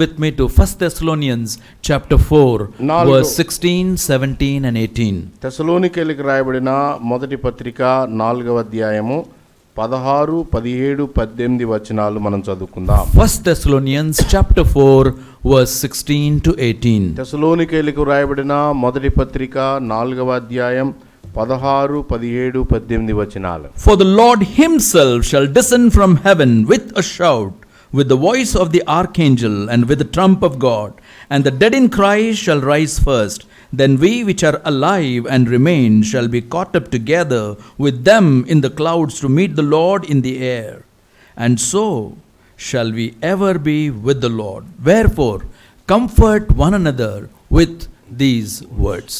with me to 1 Thessalonians chapter 4 verse 16, 17 and 18. తెస్సలోనికీయులకు రాయబడిన మొదటి పత్రిక 4వ అధ్యాయము 16, 17, 18 వచనాలు మనం చదువుకుందాం. 1 Thessalonians chapter 4 verse 16 to 18. తెస్సలోనికీయులకు రాయబడిన మొదటి పత్రిక 4వ అధ్యాయం 16, 17, 18 వచనాలు. For the Lord himself shall descend from heaven with a shout, with the voice of the archangel, and with the trump of God, and the dead in Christ shall rise first. Then we which are alive and remain shall be caught up together with them in the clouds to meet the Lord in the air. And so shall we ever be with the Lord. Wherefore, comfort one another with these words.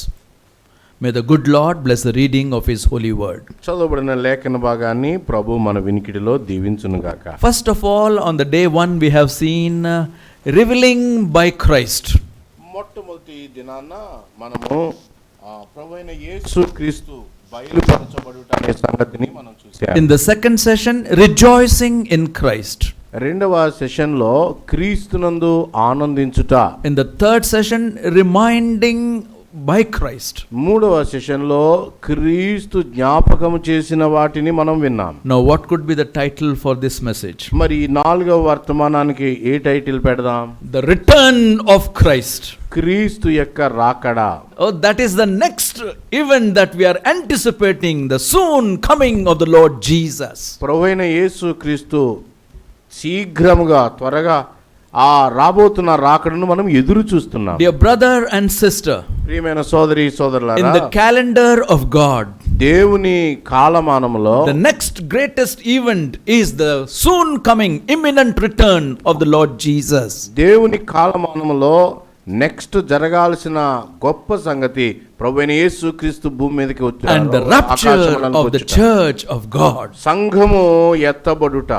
May the good Lord bless the reading of His holy word. చదవబడిన లేఖన భాగాన్ని ప్రభు మన వినికిడిలో దీవించునుగాక. First of all, on the day one we have seen revealing by Christ. మొట్టమొదటి దినాన మనము ప్రభువైన యేసుక్రీస్తు బయలుపరచబడుట అనే సంగతిని మనం చూసాము. In the second session, rejoicing in Christ. రెండవ సెషన్లో క్రీస్తునందు ఆనందించుట. In the third session, reminding by Christ. మూడవ సెషన్లో క్రీస్తు జ్ఞాపకం చేసిన వాటిని మనం విన్నాం. Now what could be the title for this message? మరి నాలుగవ వర్తమానానికి ఏ టైటిల్ పెడదాం? The return of Christ. క్రీస్తు యొక్క రాకడ. Oh, that is the next event that we are anticipating, the soon coming of the Lord Jesus. ప్రభువైన యేసుక్రీస్తు శీఘ్రముగా త్వరగా ఆ రాబోతున్న రాకడను మనం ఎదురు చూస్తున్నాం. Dear brother and sister, ప్రియమైన సోదరి సోదరులారా, in the calendar of God, దేవుని కాలమానములో the next greatest event is the soon coming imminent return of the Lord Jesus. దేవుని కాలమానములో నెక్స్ట్ జరగాల్సిన గొప్ప సంగతి ప్రభువైన యేసుక్రీస్తు భూమి మీదకి వచ్చారు. And the rapture of the church of God. సంఘము ఎత్తబడుట.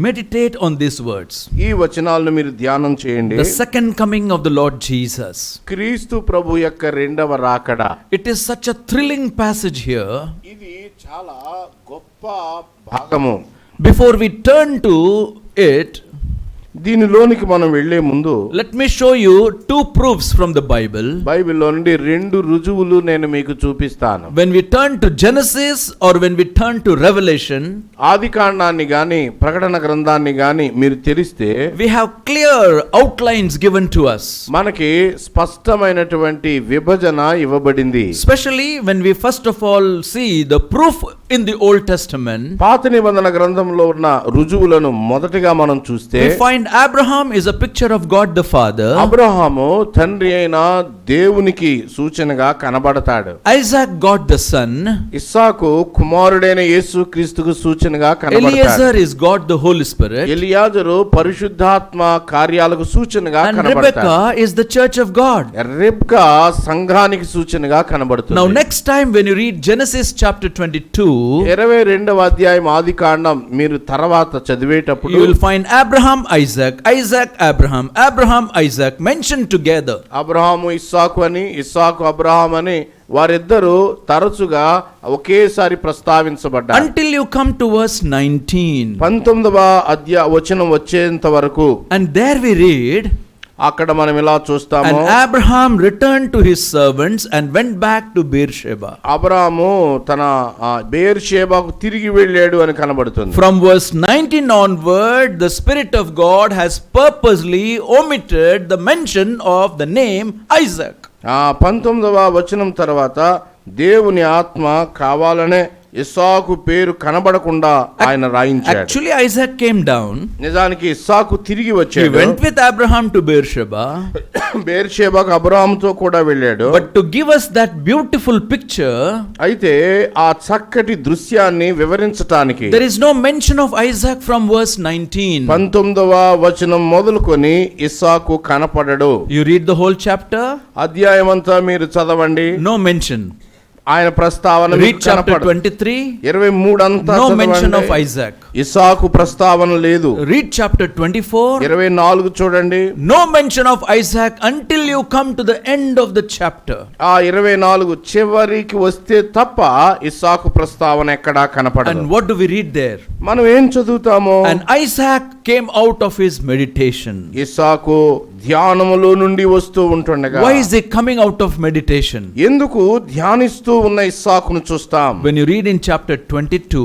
Meditate on these words. ఈ వచనాలను మీరు ధ్యానం చేయండి. The second coming of the Lord Jesus. క్రీస్తు ప్రభు యొక్క రెండవ రాకడ. It is such a thrilling passage here. ఇది చాలా గొప్ప భాగము. Before we turn to it, దీనిలోనికి మనం వెళ్లే ముందు let me show you two proofs from the Bible. బైబిల్లో నుండి రెండు రుజువులు నేను మీకు చూపిస్తాను. When we turn to Genesis or when we turn to Revelation, ఆదికాండాన్ని గాని ప్రకటన గ్రంథాన్ని గాని మీరు తెరిస్తే we have clear outlines given to us. మనకి స్పష్టమైనటువంటి విభజన ఇవ్వబడింది. Especially when we first of all see the proof in the Old Testament. పాత నిబంధన గ్రంథంలో ఉన్న రుజువులను మొదటగా మనం చూస్తే we find Abraham is a picture of God the Father. Abraham తండ్రి అయిన దేవునికి సూచనగా కనబడతాడు. Isaac God the Son. ఇస్సాకు కుమారుడైన యేసుక్రీస్తుకు సూచనగా కనబడతాడు. Eliezer is God the Holy Spirit. ఎలియాజరు పరిశుద్ధాత్మ కార్యాలకు సూచనగా కనబడతాడు. And Rebecca is the church of God. Rebekah సంఘానికి సూచనగా కనబడుతుంది. Now next time when you read Genesis chapter 22, 22వ అధ్యాయం ఆదికాండం మీరు తర్వాత చదివేటప్పుడు you will find Abraham, Isaac, Isaac, Abraham, Abraham, Isaac mentioned together. Abraham ఇస్సాకు అని, ఇస్సాకు అబ్రహాం అని వారిద్దరూ తరచుగా ఒకేసారి ప్రస్తావించబడ్డారు. Until you come to verse 19. 19వ వచనం వచ్చేంత వరకు. And there we read, అక్కడ మనం ఇలా చూస్తాము. and Abraham returned to his servants and went back to Beersheba. Abraham తన బెయేర్షెబాకు తిరిగి వెళ్ళాడు అని కనబడుతుంది. From verse 19 onward, the Spirit of God has purposely omitted the mention of the name Isaac. 19వ వచనం తర్వాత దేవుని ఆత్మ కావాలనే ఇస్సాకు పేరు కనబడకుండా ఆయన రాయించాడు. Actually Isaac came down. నిజానికి ఇస్సాకు తిరిగి వచ్చాడు. He went with Abraham to Beersheba. బెయేర్షెబాకు అబ్రహాముతో కూడా వెళ్ళాడు. But to give us that beautiful picture, అయితే ఆ చక్కటి దృశ్యాన్ని వివరించడానికి there is no mention of Isaac from verse 19. 19వ వచనం మొదలుకొని ఇస్సాకు కనపడడు. You read the whole chapter, అధ్యాయం అంతా మీరు చదవండి. no mention. ఆయన ప్రస్తావన Read chapter 23, 23 అంతా no mention of Isaac. ఇస్సాకు ప్రస్తావన లేదు. Read chapter 24, 24 చూడండి. no mention of Isaac until you come to the end of the chapter. ఆ 24 చివరికి వస్తే తప్ప ఇస్సాకు ప్రస్తావన ఎక్కడా కనపడదు. And what do we read there? మనం ఏం చదువుతాము? And Isaac came out of his meditation. ఇస్సాకు ధ్యానములో నుండి వస్తూ ఉంటుండగా. Why is he coming out of meditation? ఎందుకు ధ్యానిస్తూ ఉన్న ఇస్సాకును చూస్తాం. When you read in chapter 22,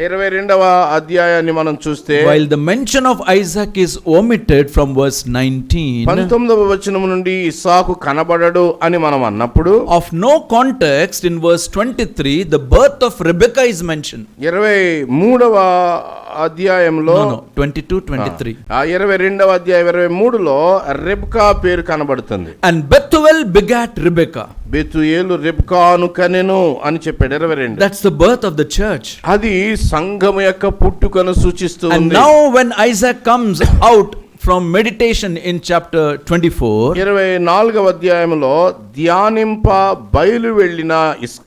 22వ అధ్యాయాన్ని మనం చూస్తే, while the mention of Isaac is omitted from verse 19, 19వ వచనం నుండి ఇస్సాకు కనబడడు అని మనం అన్నప్పుడు, of no context in verse 23 the birth of Rebekah is mentioned. 23వ అధ్యాయంలో, No, 22, 23. 22వ అధ్యాయం 23లో రెబ్కా పేరు కనబడుతుంది. And Bethuel begat Rebekah. Bethuel రెబ్కాను కనెను అని చెప్పాడు. 22. That's the birth of the church. అది సంఘము యొక్క పుట్టుకను సూచిస్తూ And ఉంది. now when Isaac comes out from meditation in chapter 24, 24వ అధ్యాయంలో ధ్యానింప బయలు వెళ్ళిన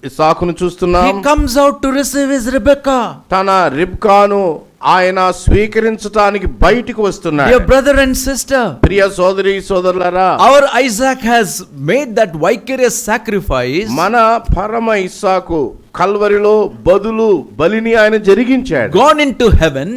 ఇస్సాకును చూస్తున్నాం. he comes out to receive his Rebekah. తన రిబ్కాను ఆయన స్వీకరించడానికి బయటికి వస్తున్నాడు. Dear brother and sister, ప్రియ సోదరి సోదరులారా, our Isaac has made that vicarious sacrifice. మన పరమ ఇస్సాకు కల్వరిలో బలిని ఆయన జరిగించాడు. Gone into heaven,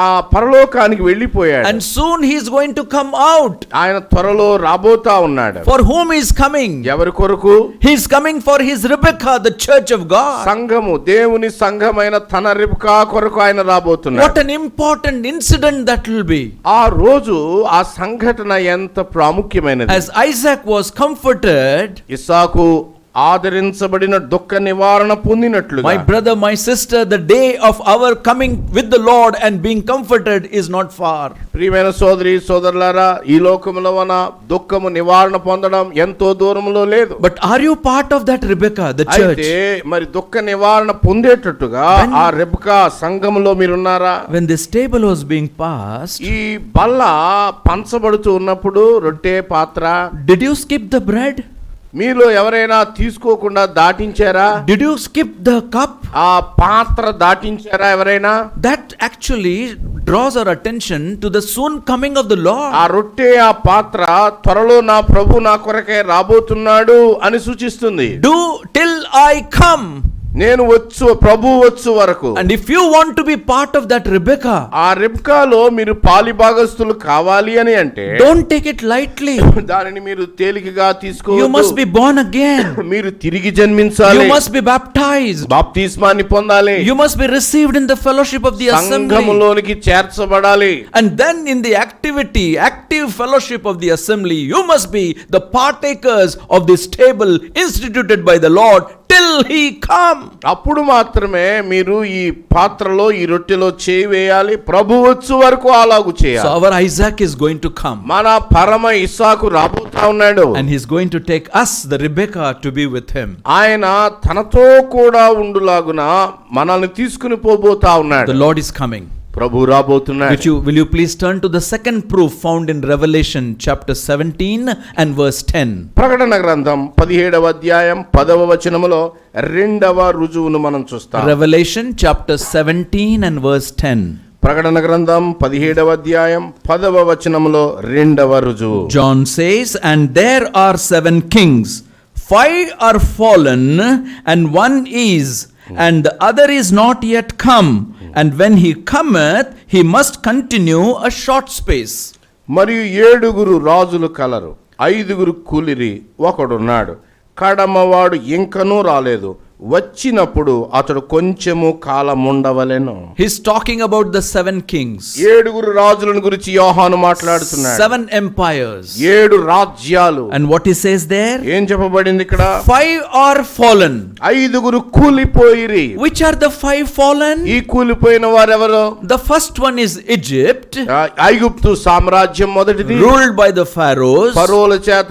ఆ పరలోకానికి వెళ్ళిపోయాడు. and soon he is going to come out. ఆయన త్వరలో రాబోతా ఉన్నాడు. For whom he is coming? ఎవరి కొరకు? He is coming for his Rebekah, the church of God. సంఘము, దేవుని సంఘమైన తన రిబ్కా కొరకు ఆయన రాబోతున్నాడు. What an important incident that will be. ఆ రోజు ఆ సంఘటన ఎంత ప్రాముఖ్యమైనది. As Isaac was comforted, ఇస్సాకు ఆదరించబడిన దుఃఖ నివారణ పొందినట్లుగా, my brother, my sister, the day of our coming with the Lord and being comforted is not far. ప్రియమైన సోదరి సోదరులారా, ఈ లోకములో మన దుఃఖము నివారణ పొందడం ఎంతో దూరంలో లేదు. But are you part of that Rebekah, the church? అయితే మరి దుఃఖ నివారణ పొందేటట్టుగా ఆ రెబ్కా సంఘములో మీరున్నారా? When this table was being passed, ఈ బల్ల పంచబడుతూ ఉన్నప్పుడు రొట్టె పాత్ర, did you skip the bread? మీలో ఎవరైనా తీసుకోకుండా దాటించారా? Did you skip the cup? ఆ పాత్ర దాటించారా ఎవరైనా? That actually draws our attention to the soon coming of the Lord. ఆ రొట్టె ఆ పాత్ర త్వరలో నా ప్రభు నా కొరకే రాబోతున్నాడు అని సూచిస్తుంది. Do till I come. నేను ప్రభు వచ్చు వరకు. And if you want to be part of that Rebekah, ఆ రెబ్కాలో మీరు పాలిభాగస్తులు కావాలి అని అంటే, don't take it lightly. దానిని మీరు తేలికగా తీసుకోవద్దు. You must be born again. మీరు తిరిగి జన్మించాలి. You must be baptized. బాప్తిస్మాన్ని పొందాలి. You must be received in the fellowship of the assembly. సంఘములోనికి చేర్చబడాలి. And then in the active fellowship of the assembly, you must be the partakers of this table instituted by the Lord till he come. అప్పుడు మాత్రమే మీరు ఈ పాత్రలో ఈ రొట్టెలో చేయి వేయాలి. ప్రభు వచ్చు వరకు అలాగు చేయాలి. So our Isaac is going to come. మన పరమ ఇస్సాకు రాబోతా ఉన్నాడు. And he is going to take us, the Rebekah, to be with him. ఆయన తనతో కూడా ఉండులాగున మనల్ని తీసుకుని పోబోతా ఉన్నాడు. The Lord is coming. ప్రభు రాబోతున్నాడు. Will you please turn to the second proof found in Revelation chapter 17 and verse 10. ప్రకటన గ్రంథం 17వ అధ్యాయం 10వ వచనములో రెండవ రుజువును మనం చూస్తాం. Revelation chapter 17 and verse 10. ప్రకటన గ్రంథం 17వ అధ్యాయం 10వ వచనములో రెండవ రుజువు. John says, and there are 7 kings, 5 are fallen and one is, and the other is not yet come, and when he cometh he must continue a short space. మరియు 7 రాజులు colour, 5 కూలిరి, ఒకడున్నాడు, కడమవాడు ఇంకనూ రాలేదు, వచ్చినప్పుడు అతడు కొంచెము కాలముండవలెను. He's talking about the 7 kings. 7 రాజులను గురించి యోహాను మాట్లాడుతున్నాడు. 7 empires. 7 రాజ్యాలు. And what he says there? ఏం చెప్పబడింది ఇక్కడ? 5 are fallen. 5 కూలిపోయిరి. Which are the 5 fallen? ఈ కూలిపోయిన వారెవరు? The first one is Egypt, ఐగుప్తు సామ్రాజ్యం మొదటిది, ruled by the pharaohs. ఫరోల చేత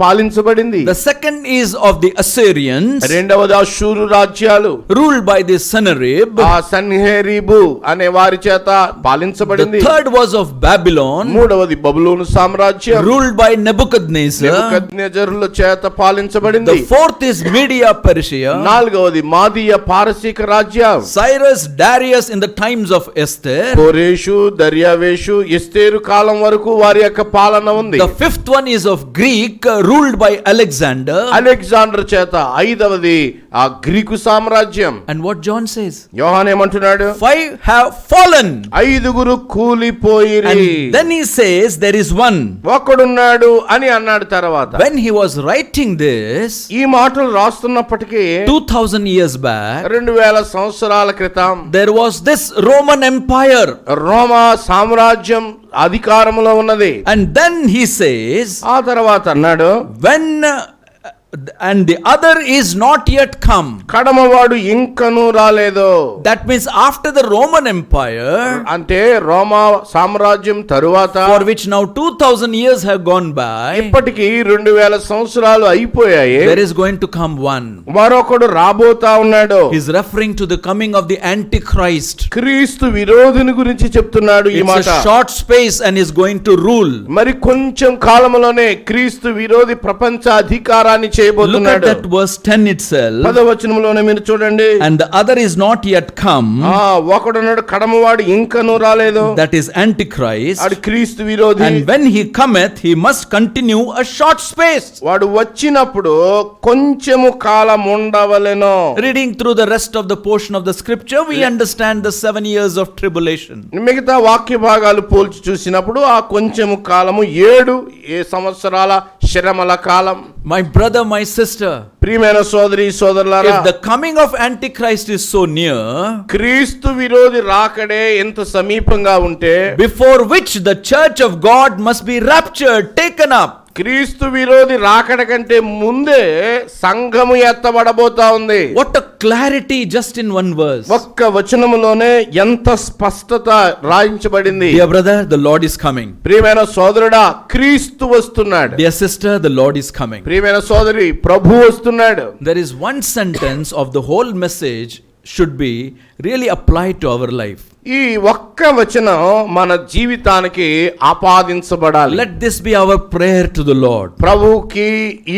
పాలించబడింది. The second is of the Assyrians, రెండవది అష్షూరు రాజ్యాలు, ruled by the Sennacherib. ఆ సన్హెరీబు అనే వారి చేత పాలించబడింది. The third was of Babylon, మూడవది బబులోను సామ్రాజ్యం, ruled by Nebuchadnezzar. నెబుకద్నెజరుల చేత పాలించబడింది. The fourth is Media Persia, నాలుగవది మాదీయ పారసీక రాజ్యం, Cyrus, Darius in the times of Esther. కోరేషు, దర్యావేషు, ఎస్తేరు కాలం వరకు వారి యొక్క పాలన ఉంది. The fifth one is of Greek, ruled by Alexander. Alexander చేత. ఐదవది ఆ గ్రీకు సామ్రాజ్యం. And what John says? యోహాను ఏమంటున్నాడు? 5 have fallen. ఐదుగురు కూలిపోయిరి. And then he says there is one. ఒకడున్నాడు అని అన్నాడు. తర్వాత When he was writing this, ఈ మాటలు రాస్తున్నప్పటికీ 2000 years back, 2000 సంవత్సరాల క్రితం there was this Roman Empire. రోమా సామ్రాజ్యం అధికారంలో ఉన్నది. And then he says, ఆ తర్వాత అన్నాడు, when and the other is not yet come. కడమవాడు ఇంకను రాలేదు. That means after the Roman Empire, అంటే రోమా సామ్రాజ్యం తరువాత, for which now 2000 years have gone by, ఇప్పటికి 2000 సంవత్సరాలు అయిపోయాయి. there is going to come one. మరొకడు రాబోతా ఉన్నాడు. He is referring to the coming of the Antichrist. క్రీస్తు విరోధిని గురించి చెప్తున్నాడు ఈ మాట. It's a short space and is going to rule. మరి కొంచెం కాలంలోనే క్రీస్తు విరోధి ప్రపంచ అధికారాన్ని Look at చేయబోతున్నాడు. that verse 10 itself. 10వ వచనంలోనే మీరు చూడండి. And the other is not yet come. ఒకడున్నాడు కడమవాడు ఇంకను రాలేదు. That is Antichrist. వాడు క్రీస్తు విరోధి. And when he cometh, he must continue a short space. వాడు వచ్చినప్పుడు కొంచెము కాలం ఉండవలెను. Reading through the rest of the portion of the scripture, we understand the 7 years of tribulation. మిగతా వాక్య భాగాలు పోల్చి చూసినప్పుడు ఆ కొంచెము కాలము 7 సంవత్సరాల శ్రమల కాలం. My brother, my sister, ప్రియమైన సోదరి సోదరులారా, if the coming of Antichrist is so near, క్రీస్తు విరోధి రాకడే ఎంత సమీపంగా ఉంటే, before which the church of God must be raptured, taken up. క్రీస్తు విరోధి రాకడ కంటే ముందే సంఘము ఎత్తబడబోతా ఉంది. What a clarity just in one verse. ఒక్క వచనములోనే ఎంత స్పష్టత రాయించబడింది. Dear brother, the Lord is coming. ప్రియమైన సోదరుడా, క్రీస్తు వస్తున్నాడు. Dear sister, the Lord is coming. ప్రియమైన సోదరి, ప్రభు వస్తున్నాడు. There is one sentence of the whole message should be really applied to our life. ఈ ఒక్క వచనం మన జీవితానికి ఆపాదించబడాలి. Let this be our prayer to the Lord. ప్రభువుకి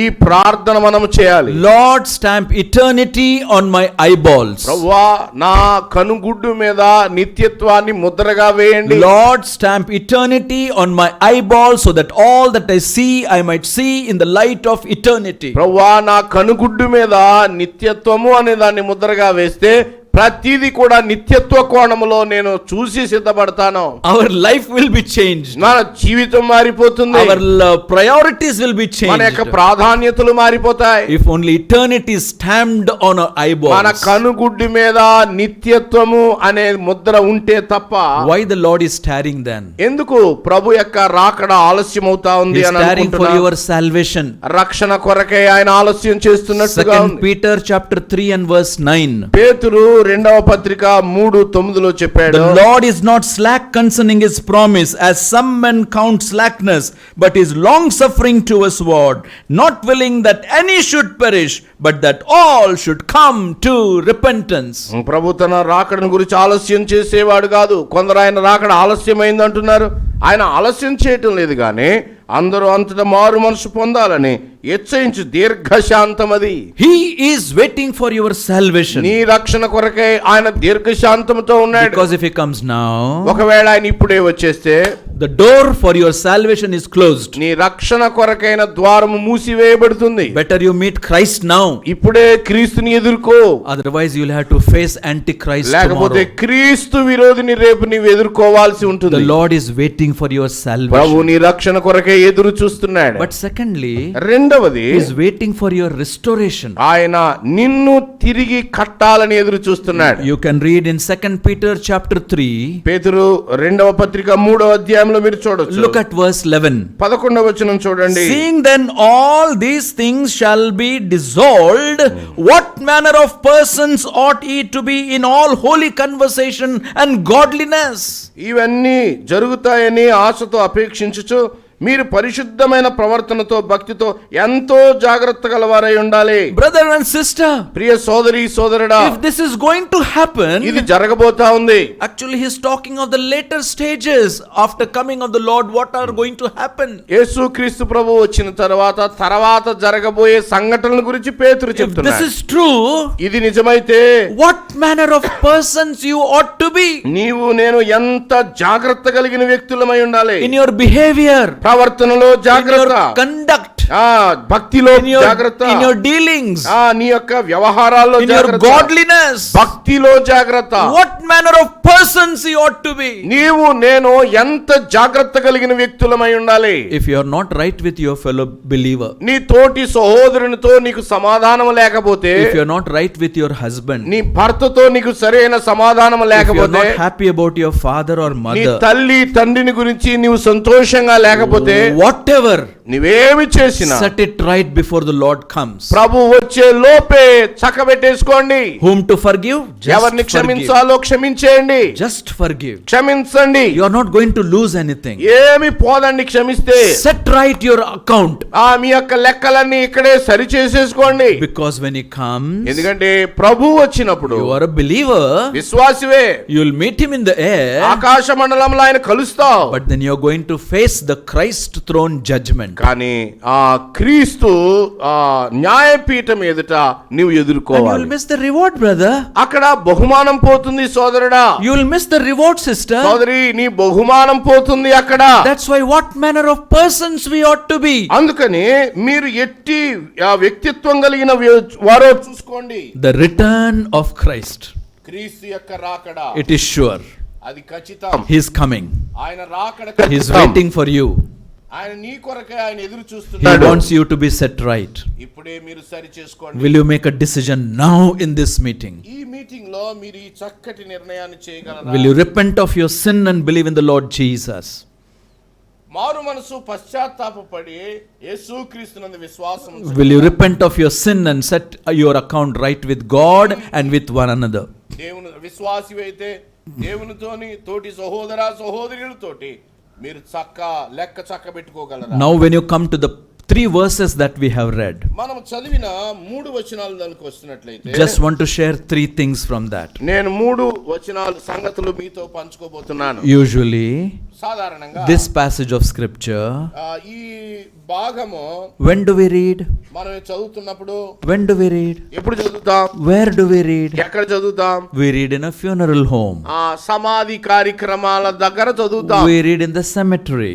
ఈ ప్రార్థన మనం చేయాలి. Lord, stamp eternity on my eyeballs. ప్రభువా, నా కనుగుడ్డు మీద నిత్యత్వాన్ని ముద్రగా వేయండి. Lord, stamp eternity on my eyeballs so that all that I see I might see in the light of eternity. ప్రభువా, నా కనుగుడ్డు మీద నిత్యత్వము అనే దాన్ని ముద్రగా వేస్తే ప్రతిదీ కూడా నిత్యత్వ కోణములో నేను చూసి సిద్ధపడతాను. Our life will be changed. మన జీవితం మారిపోతుంది. Our priorities will be మన యొక్క changed. ప్రాధాన్యతలు మారిపోతాయి. If only eternity is stamped on our మన eyeballs. కనుగుడ్డి మీద నిత్యత్వము అనే ముద్ర ఉంటే తప్ప, Why the Lord is tarrying then? ఎందుకు ప్రభు యొక్క రాకడ ఆలస్యం అవుతా He ఉంది is అని tarrying for అనుకుంటున్నా? your salvation. రక్షణ కొరకే ఆయన ఆలస్యం చేస్తున్నట్టుగా 2 ఉంది. Peter chapter 3 and verse 9. పేతురు 2వ పత్రిక 3:9 చెప్పాడు, The Lord is not slack concerning his promise, as some men count slackness, but is long suffering towards, not willing that any should perish, but that all should come to repentance. ప్రభు తన రాకడను గురించి ఆలస్యం చేసేవాడు కాదు. కొందరు ఆయన రాకడ ఆలస్యమైంది అంటున్నారు. ఆయన ఆలస్యం చేయటం లేదు కానీ అందరూ అంతటా మారు మనసు పొందాలని హెచ్చరించు దీర్ఘశాంతమది. He is waiting for your salvation. నీ రక్షణ కొరకై ఆయన దీర్ఘశాంతముతో ఉన్నాడు. Because if he comes now, ఒకవేళ ఆయన ఇప్పుడే వచ్చేస్తే the door for your salvation is closed. నీ రక్షణ కొరకైన ద్వారము మూసివేయబడుతుంది. Better you meet Christ now. ఇప్పుడే క్రీస్తుని ఎదుర్కో. Otherwise you will have to face Antichrist లేకపోతే tomorrow. క్రీస్తు విరోధిని రేపు నీవు ఎదుర్కోవాల్సి The ఉంటుంది. Lord is waiting for your Prabhu salvation. నీ రక్షణ కొరకే ఎదురు చూస్తున్నాడు. But secondly, రెండవది, he is waiting for your restoration. ఆయన నిన్ను తిరిగి కట్టాలని ఎదురు చూస్తున్నాడు. You can read in 2 Peter chapter 3. పేతురు 2వ పత్రిక 3వ అధ్యాయంలో మీరు చూడొచ్చు. Look at verse 11. 11వ వచనం చూడండి. Seeing then all these things shall be dissolved, what manner of persons ought ye to be in all holy conversation and godliness? ఇవన్నీ జరుగుతాయని ఆశతో అపేక్షించుచు మీరు పరిశుద్ధమైన ప్రవర్తనతో భక్తితో ఎంతో జాగ్రత్త గలవారై ఉండాలి. Brother and sister, ప్రియ సోదరి సోదరుడా, if this is going to happen, ఇది జరగబోతా ఉంది. actually he is talking of the later stages after coming of the Lord, what are going to happen. యేసుక్రీస్తు ప్రభు వచ్చిన తర్వాత జరగబోయే సంఘటనల గురించి పేతురు If this చెప్తున్నాడు. is true, ఇది నిజమైతే what manner of persons you ought to be నీవు నేను ఎంత జాగ్రత్త కలిగిన వ్యక్తులమై ఉండాలి. in your behavior, ప్రవర్తనలో in జాగ్రత్త, your conduct, భక్తిలో in your, జాగ్రత్త, in your dealings, నీ యొక్క వ్యవహారాల్లో in your జాగ్రత్త, godliness, భక్తిలో జాగ్రత్త. what manner of persons you ought to be. నీవు నేను ఎంత జాగ్రత్త కలిగిన వ్యక్తులమై ఉండాలి. If you are not right with your fellow believer, నీ తోటి సహోదరునితో నీకు సమాధానం లేకపోతే, if you are not right with your husband, నీ భర్తతో నీకు సరైన సమాధానం if you are లేకపోతే, not happy about your father or నీ mother, తల్లి తండ్రిని గురించి నీవు సంతోషంగా లేకపోతే, whatever, నువ్వేమి చేసినా set it right before the Lord comes. ప్రభు వచ్చే లోపే చక్కబెట్టేసుకోండి. Whom to forgive? ఎవరిని Just forgive. క్షమించాలో క్షమించేయండి. Just forgive. క్షమించండి. You are not going to lose anything. ఏమి పోదండి క్షమిస్తే. Set right your account. మీ యొక్క లెక్కలన్నీ ఇక్కడే సరి చేసేసుకోండి. Because when he comes, ఎందుకంటే ప్రభు వచ్చినప్పుడు you are a believer, విశ్వాసివే, you will meet him in the air, ఆకాశ మండలంలో ఆయన కలుస్తావు. but then you are going to face the Christ throne judgment. కానీ ఆ క్రీస్తు న్యాయపీఠం ఎదుట నీవు And you ఎదుర్కోవాలి. will miss the reward, brother. అక్కడ బహుమానం పోతుంది సోదరుడా, You will miss the reward, sister. సోదరి, నీ బహుమానం పోతుంది అక్కడ. That's why what manner of persons we ought to be. అందుకని మీరు ఎట్టి వ్యక్తిత్వం కలిగిన వారో చూసుకోండి. The return of Christ, క్రీస్తు యొక్క రాకడ it is sure. అది ఖచ్చితం. He is coming. ఆయన రాకడ He is ఖచ్చితం. waiting for you. ఆయన నీ కొరకే ఆయన ఎదురు He చూస్తున్నాడు. wants you to be set right. ఇప్పుడే మీరు సరి చేసుకోండి. Will you make a decision now in this meeting? ఈ మీటింగ్ లో మీరు ఈ చక్కటి నిర్ణయాన్ని చేయగలరా? Will you repent of your sin and believe in the Lord Jesus? మారు మనసు పశ్చాత్తాపపడి యేసుక్రీస్తునందు విశ్వాసం ఉంచు. Will you repent of your sin and set your account right with God and with one another? దేవుని విశ్వాసి అయితే దేవునితోని తోటి సహోదర సహోదరులతోటి మీరు లెక్క చక్క పెట్టుకోగలరా? Now when you come to the 3 verses that we have read, మనం చదివిన 3 వచనాలు దానికి వస్తున్నట్లయితే, just want to share 3 things from that. నేను 3 వచనాలు సంగతులు మీతో పంచుకోబోతున్నాను. Usually సాధారణంగా this passage of scripture, ఈ భాగము when do we read? మనం చదువుతున్నప్పుడు When do we read? ఎప్పుడు చదువుతాం? Where do we read? ఎక్కడ చదువుతాం? We read in a funeral home. సమాధి కార్యక్రమాల దగ్గర చదువుతాం. We read in the cemetery.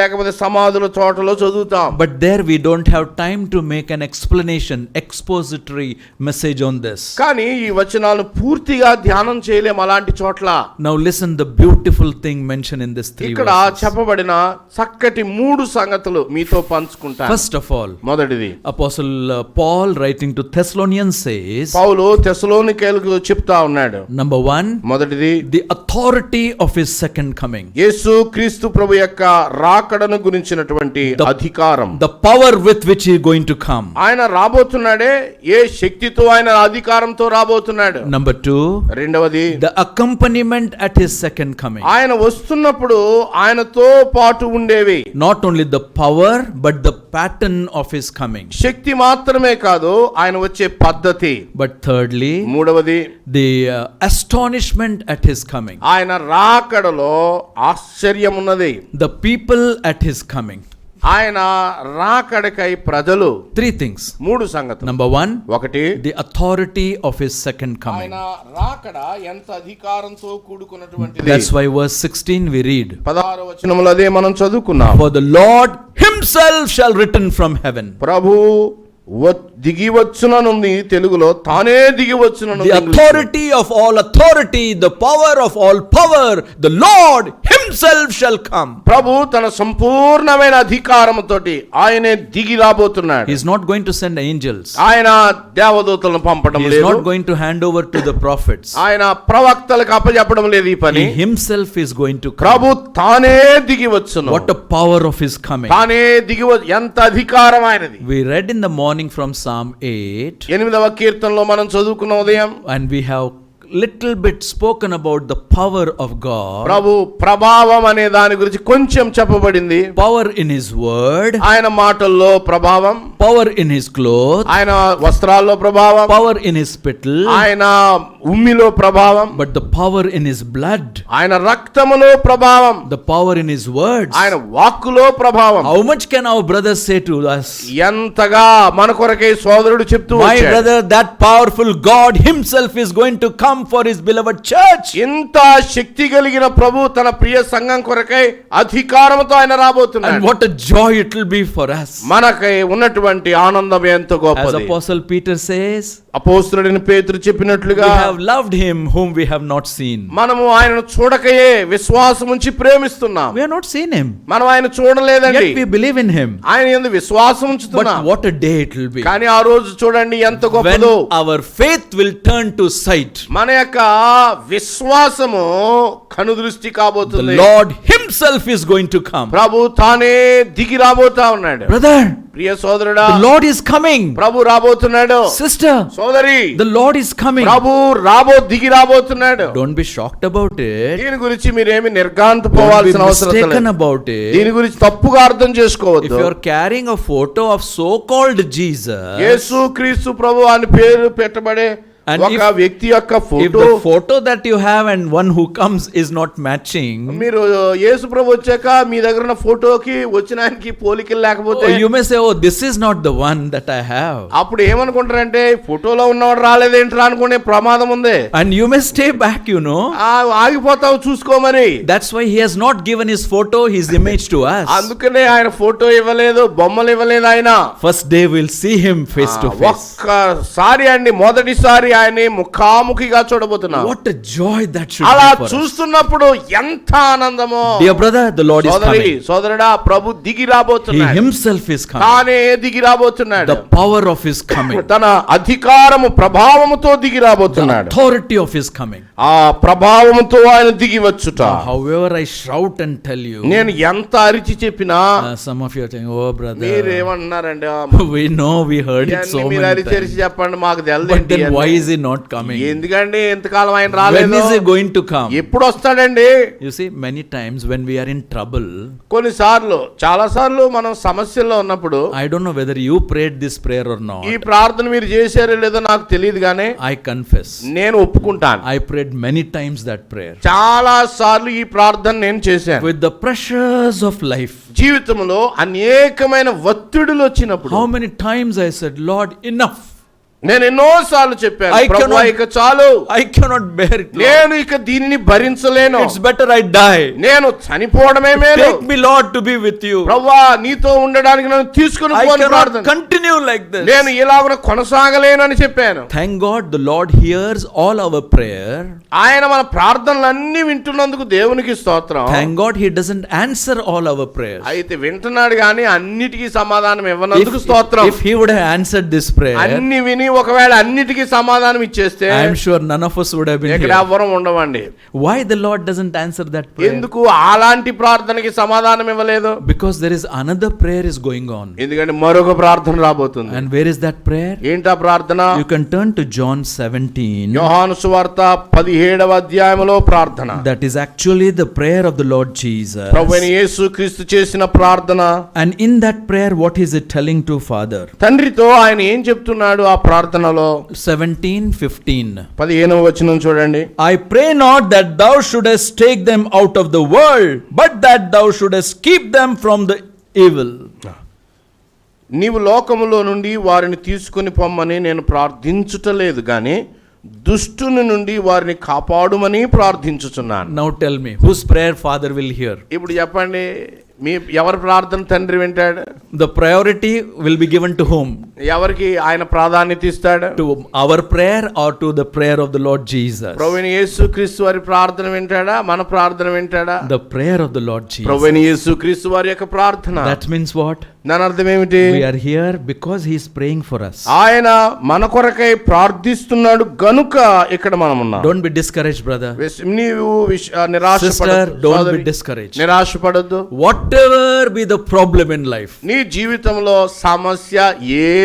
లేకపోతే సమాధుల తోటలో చదువుతాం. But there we don't have time to make an explanation, expository message on this. కానీ ఈ వచనాలను పూర్తిగా ధ్యానం చేయలేం అలాంటి చోట్ల. Now listen the beautiful thing mentioned in this 3 ఇక్కడ verses. చెప్పబడిన చక్కటి 3 సంగతులు మీతో పంచుకుంటాను. First of all, మొదటిది, Apostle Paul writing to Thessalonians says, పౌలు తెస్సలోనికైలకు చెప్తా ఉన్నాడు. number 1, మొదటిది, the authority of his second coming. యేసు క్రీస్తు ప్రభు యొక్క రాకడను గురించినటువంటి అధికారం, The power with which he is going to come. ఆయన రాబోతున్నాడే, ఏ శక్తితో ఆయన అధికారంతో రాబోతున్నాడు. Number 2, రెండవది, the accompaniment at his second coming. ఆయన వస్తున్నప్పుడు ఆయనతో పాటు ఉండేవి Not only the power but the pattern of his coming. శక్తి మాత్రమే కాదు, ఆయన వచ్చే పద్ధతి. But thirdly, మూడవది, the astonishment at his coming. ఆయన రాకడలో ఆశ్చర్యం ఉన్నది. The people at his coming. ఆయన రాకడకై ప్రజలు. 3 things. 3 సంగతులు. Number 1, ఒకటి, the authority of his second coming. ఆయన రాకడ ఎంత అధికారంతో కూడుకున్నటువంటిది. That's why verse 16 we read, 16వ వచనములో అదే మనం చదువుకున్నాం. for the Lord himself shall return from heaven. ప్రభు దిగి వచ్చుననుంది తెలుగులో, తానే దిగి వచ్చుననుంది. The authority of all authority, the power of all power, the Lord himself shall come. ప్రభు తన సంపూర్ణమైన అధికారముతోటి ఆయనే దిగి రాబోతున్నాడు. He is not going to send angels. ఆయన దేవదూతలను పంపడం He is లేదు. not going to hand over to the prophets. ఆయన ప్రవక్తలకు అప్పచెప్పడం లేదు ఈ పని. He himself is going to come. ప్రభు తానే దిగి వచ్చును. What a power of his coming. తానే దిగి ఎంత అధికారం ఆయనది. We read in the morning from Psalm 8, 8వ కీర్తనలో మనం చదువుకున్న ఉదయం, and we have little bit spoken about the power of God. ప్రభు ప్రభావం అనే దాని గురించి కొంచెం చెప్పబడింది. Power in his word, ఆయన మాటల్లో ప్రభావం, power in his clothes, ఆయన వస్త్రాల్లో ప్రభావం, power in his spittle, ఆయన ఉమ్మిలో ప్రభావం, but the power in his blood, ఆయన రక్తములో ప్రభావం, the power in his words. ఆయన వాక్కులో ప్రభావం. How much can our brothers say to us? ఎంతగా మన కొరకై సోదరుడు చెప్తూ My వచ్చాడు. brother, that powerful God himself is going to come for his beloved church. ఇంత శక్తి కలిగిన ప్రభు తన ప్రియ సంఘం కొరకై అధికారముతో ఆయన And రాబోతున్నాడు. what a joy it will be for us. మనకై ఉన్నటువంటి ఆనందం ఎంతో As గొప్పది. Apostle Peter says, అపోస్తలుడైన పేతురు చెప్పినట్లుగా we have loved him whom we have not seen. మనము ఆయనను చూడకయే విశ్వాసం ఉంచి ప్రేమిస్తున్నాం. We have not seen him, మనం ఆయన చూడలేదండి, yet we believe in him. ఆయన యందు విశ్వాసం But ఉంచుతున్నాం. what a day it will be కానీ ఆ రోజు చూడండి ఎంత when గొప్పదో. our faith will turn to sight. మన యొక్క విశ్వాసము కనుదృష్టి The కాబోతుంది. Lord himself is going to come. ప్రభు తానే దిగి రాబోతా ఉన్నాడు. Brother, ప్రియ సోదరుడా, the Lord is coming. ప్రభు రాబోతున్నాడు. Sister, సోదరి, the Lord is coming. ప్రభు దిగి రాబోతున్నాడు. Don't be shocked about it. దీని గురించి మీరేమి నిర్ఘాంత Don't be పోవాల్సిన అవసరం mistaken లేదు. about it. దీని గురించి తప్పుగా అర్థం If చేసుకోవద్దు. you are carrying a photo of so-called Jesus, యేసు క్రీస్తు ప్రభు అని పేరు పెట్టబడే And ఒక వ్యక్తి యొక్క if photo the photo that you have and one who comes is not matching, మీరు యేసు ప్రభు వచ్చాక మీ దగ్గర ఉన్న ఫోటోకి వచ్చిన ఆయనకి పోలికలు లేకపోతే you may say, oh, this is not the one that I have. అప్పుడు ఏమనుకుంటారంటే ఫోటోలో ఉన్నవాడు రాలేదేంట్రా అనుకునే ప్రమాదం ఉంది. And you may stay back, you know. ఆగిపోతావు చూసుకోమని. That's why he has not given his photo, his image to us. అందుకనే ఆయన ఫోటో ఇవ్వలేదు, బొమ్మలు ఇవ్వలేదు. ఆయన First day we'll see him face to face. ఒక్కసారి అండి, మొదటిసారి ఆయన ముఖాముఖిగా చూడబోతున్నాం. What a joy that should అలా be for us. చూస్తున్నప్పుడు ఎంత ఆనందమో. Dear brother, the Lord is సోదరి, coming. సోదరుడా, ప్రభు దిగి He రాబోతున్నాడు. himself is coming. తానే దిగి రాబోతున్నాడు. The power of his coming, తన అధికారము ప్రభావముతో దిగి the రాబోతున్నాడు. authority of his coming. ఆ ప్రభావముతో ఆయన దిగి వచ్చుట. However I shout and tell you, నేను ఎంత అరిచి చెప్పినా some of you are saying, oh brother, మీరేమన్నారండి, we know, we heard it so మీరు many అరిచేసి times. చెప్పండి, మాకు But తెలదేంటి then why అని. is he not coming? ఎందుకండి ఎంతకాలం ఆయన When రాలేదు? is he going to come? ఎప్పుడు వస్తాడండి? You see, many times when we are in trouble, కొన్నిసార్లు, చాలా సార్లు మనం సమస్యల్లో ఉన్నప్పుడు, I don't know whether you prayed this prayer or not. ఈ ప్రార్థన మీరు చేశారో లేదో నాకు తెలియదు కానీ I confess, నేను ఒప్పుకుంటాను, I prayed many times that prayer. చాలా సార్లు ఈ ప్రార్థన నేను చేశాను. With the pressures of life, జీవితంలో అనేకమైన ఒత్తిడులు వచ్చినప్పుడు how many times I said, Lord, enough. నేను ఎన్నో సార్లు చెప్పాను, I ప్రభువా cannot- ఇక చాలు, I cannot bear it, Lord. నేను ఇక దీనిని భరించలేను, It's better I die. నేను చనిపోవడమే మేలు. Take me, Lord, to be with you. ప్రభువా నీతో ఉండడానికి నన్ను తీసుకుని I పోని cannot ప్రార్థన. continue like this. నేను ఇలాగ కొనసాగలేను అని చెప్పాను. Thank God the Lord hears all our prayer. ఆయన మన ప్రార్థనలన్నీ వింటున్నందుకు దేవునికి స్తోత్రం. Thank God he doesn't answer all our prayers. అయితే వింటున్నాడు కానీ అన్నిటికీ సమాధానం ఇవ్వనందుకు స్తోత్రం. If he would have answered this prayer, అన్ని విని ఒకవేళ అన్నిటికీ సమాధానం ఇచ్చేస్తే I am sure none of us would have been ఇక్కడ here. ఎవ్వరం ఉండవండి. Why the Lord doesn't answer that prayer? ఎందుకు అలాంటి ప్రార్థనకి సమాధానం ఇవ్వలేదు? Because there is another prayer is going on. ఎందుకంటే మరొక ప్రార్థన రాబోతుంది. And where is that prayer? ఏంటా ప్రార్థన? You can turn to John 17. యోహాను సువార్త 17వ అధ్యాయములో ప్రార్థన. That is actually the prayer of the Lord Jesus. ప్రభువైన యేసుక్రీస్తు చేసిన ప్రార్థన. And in that prayer, what is it telling to Father? తండ్రితో ఆయన ఏం చెప్తున్నాడు ఆ ప్రార్థనలో? 17:15. 15వ వచనం చూడండి. I pray not that thou shouldest take them out of the world, but that thou shouldest keep them from the evil. నీవు లోకములో నుండి వారిని తీసుకొని పొమ్మని నేను ప్రార్థించుటలేదు గాని దుష్టుని నుండి వారిని కాపాడుమని ప్రార్థించుచున్నాను. Now tell me, whose prayer Father will hear? ఇప్పుడు చెప్పండి, మీ ఎవరి ప్రార్థన తండ్రి వింటాడు? The priority will be given to whom? ఎవరికి ఆయన ప్రాధాన్యత ఇస్తాడు? To our prayer or to the prayer of the Lord Jesus? ప్రభువైన యేసుక్రీస్తు వారి ప్రార్థన వింటాడా, మన ప్రార్థన వింటాడా? The prayer of the Lord Jesus. ప్రభువైన యేసుక్రీస్తు వారి యొక్క ప్రార్థన. That means what? దాని అర్థం ఏమిటి? We are here because he is praying for us. ఆయన మన కొరకై ప్రార్థిస్తున్నాడు గనుక ఇక్కడ మనం ఉన్నాం. Don't be discouraged, brother. నీవు Sister, నిరాశపడొద్దు. don't be సోదరి, discouraged. నిరాశపడొద్దు. Whatever be the problem in life, నీ జీవితంలో సమస్య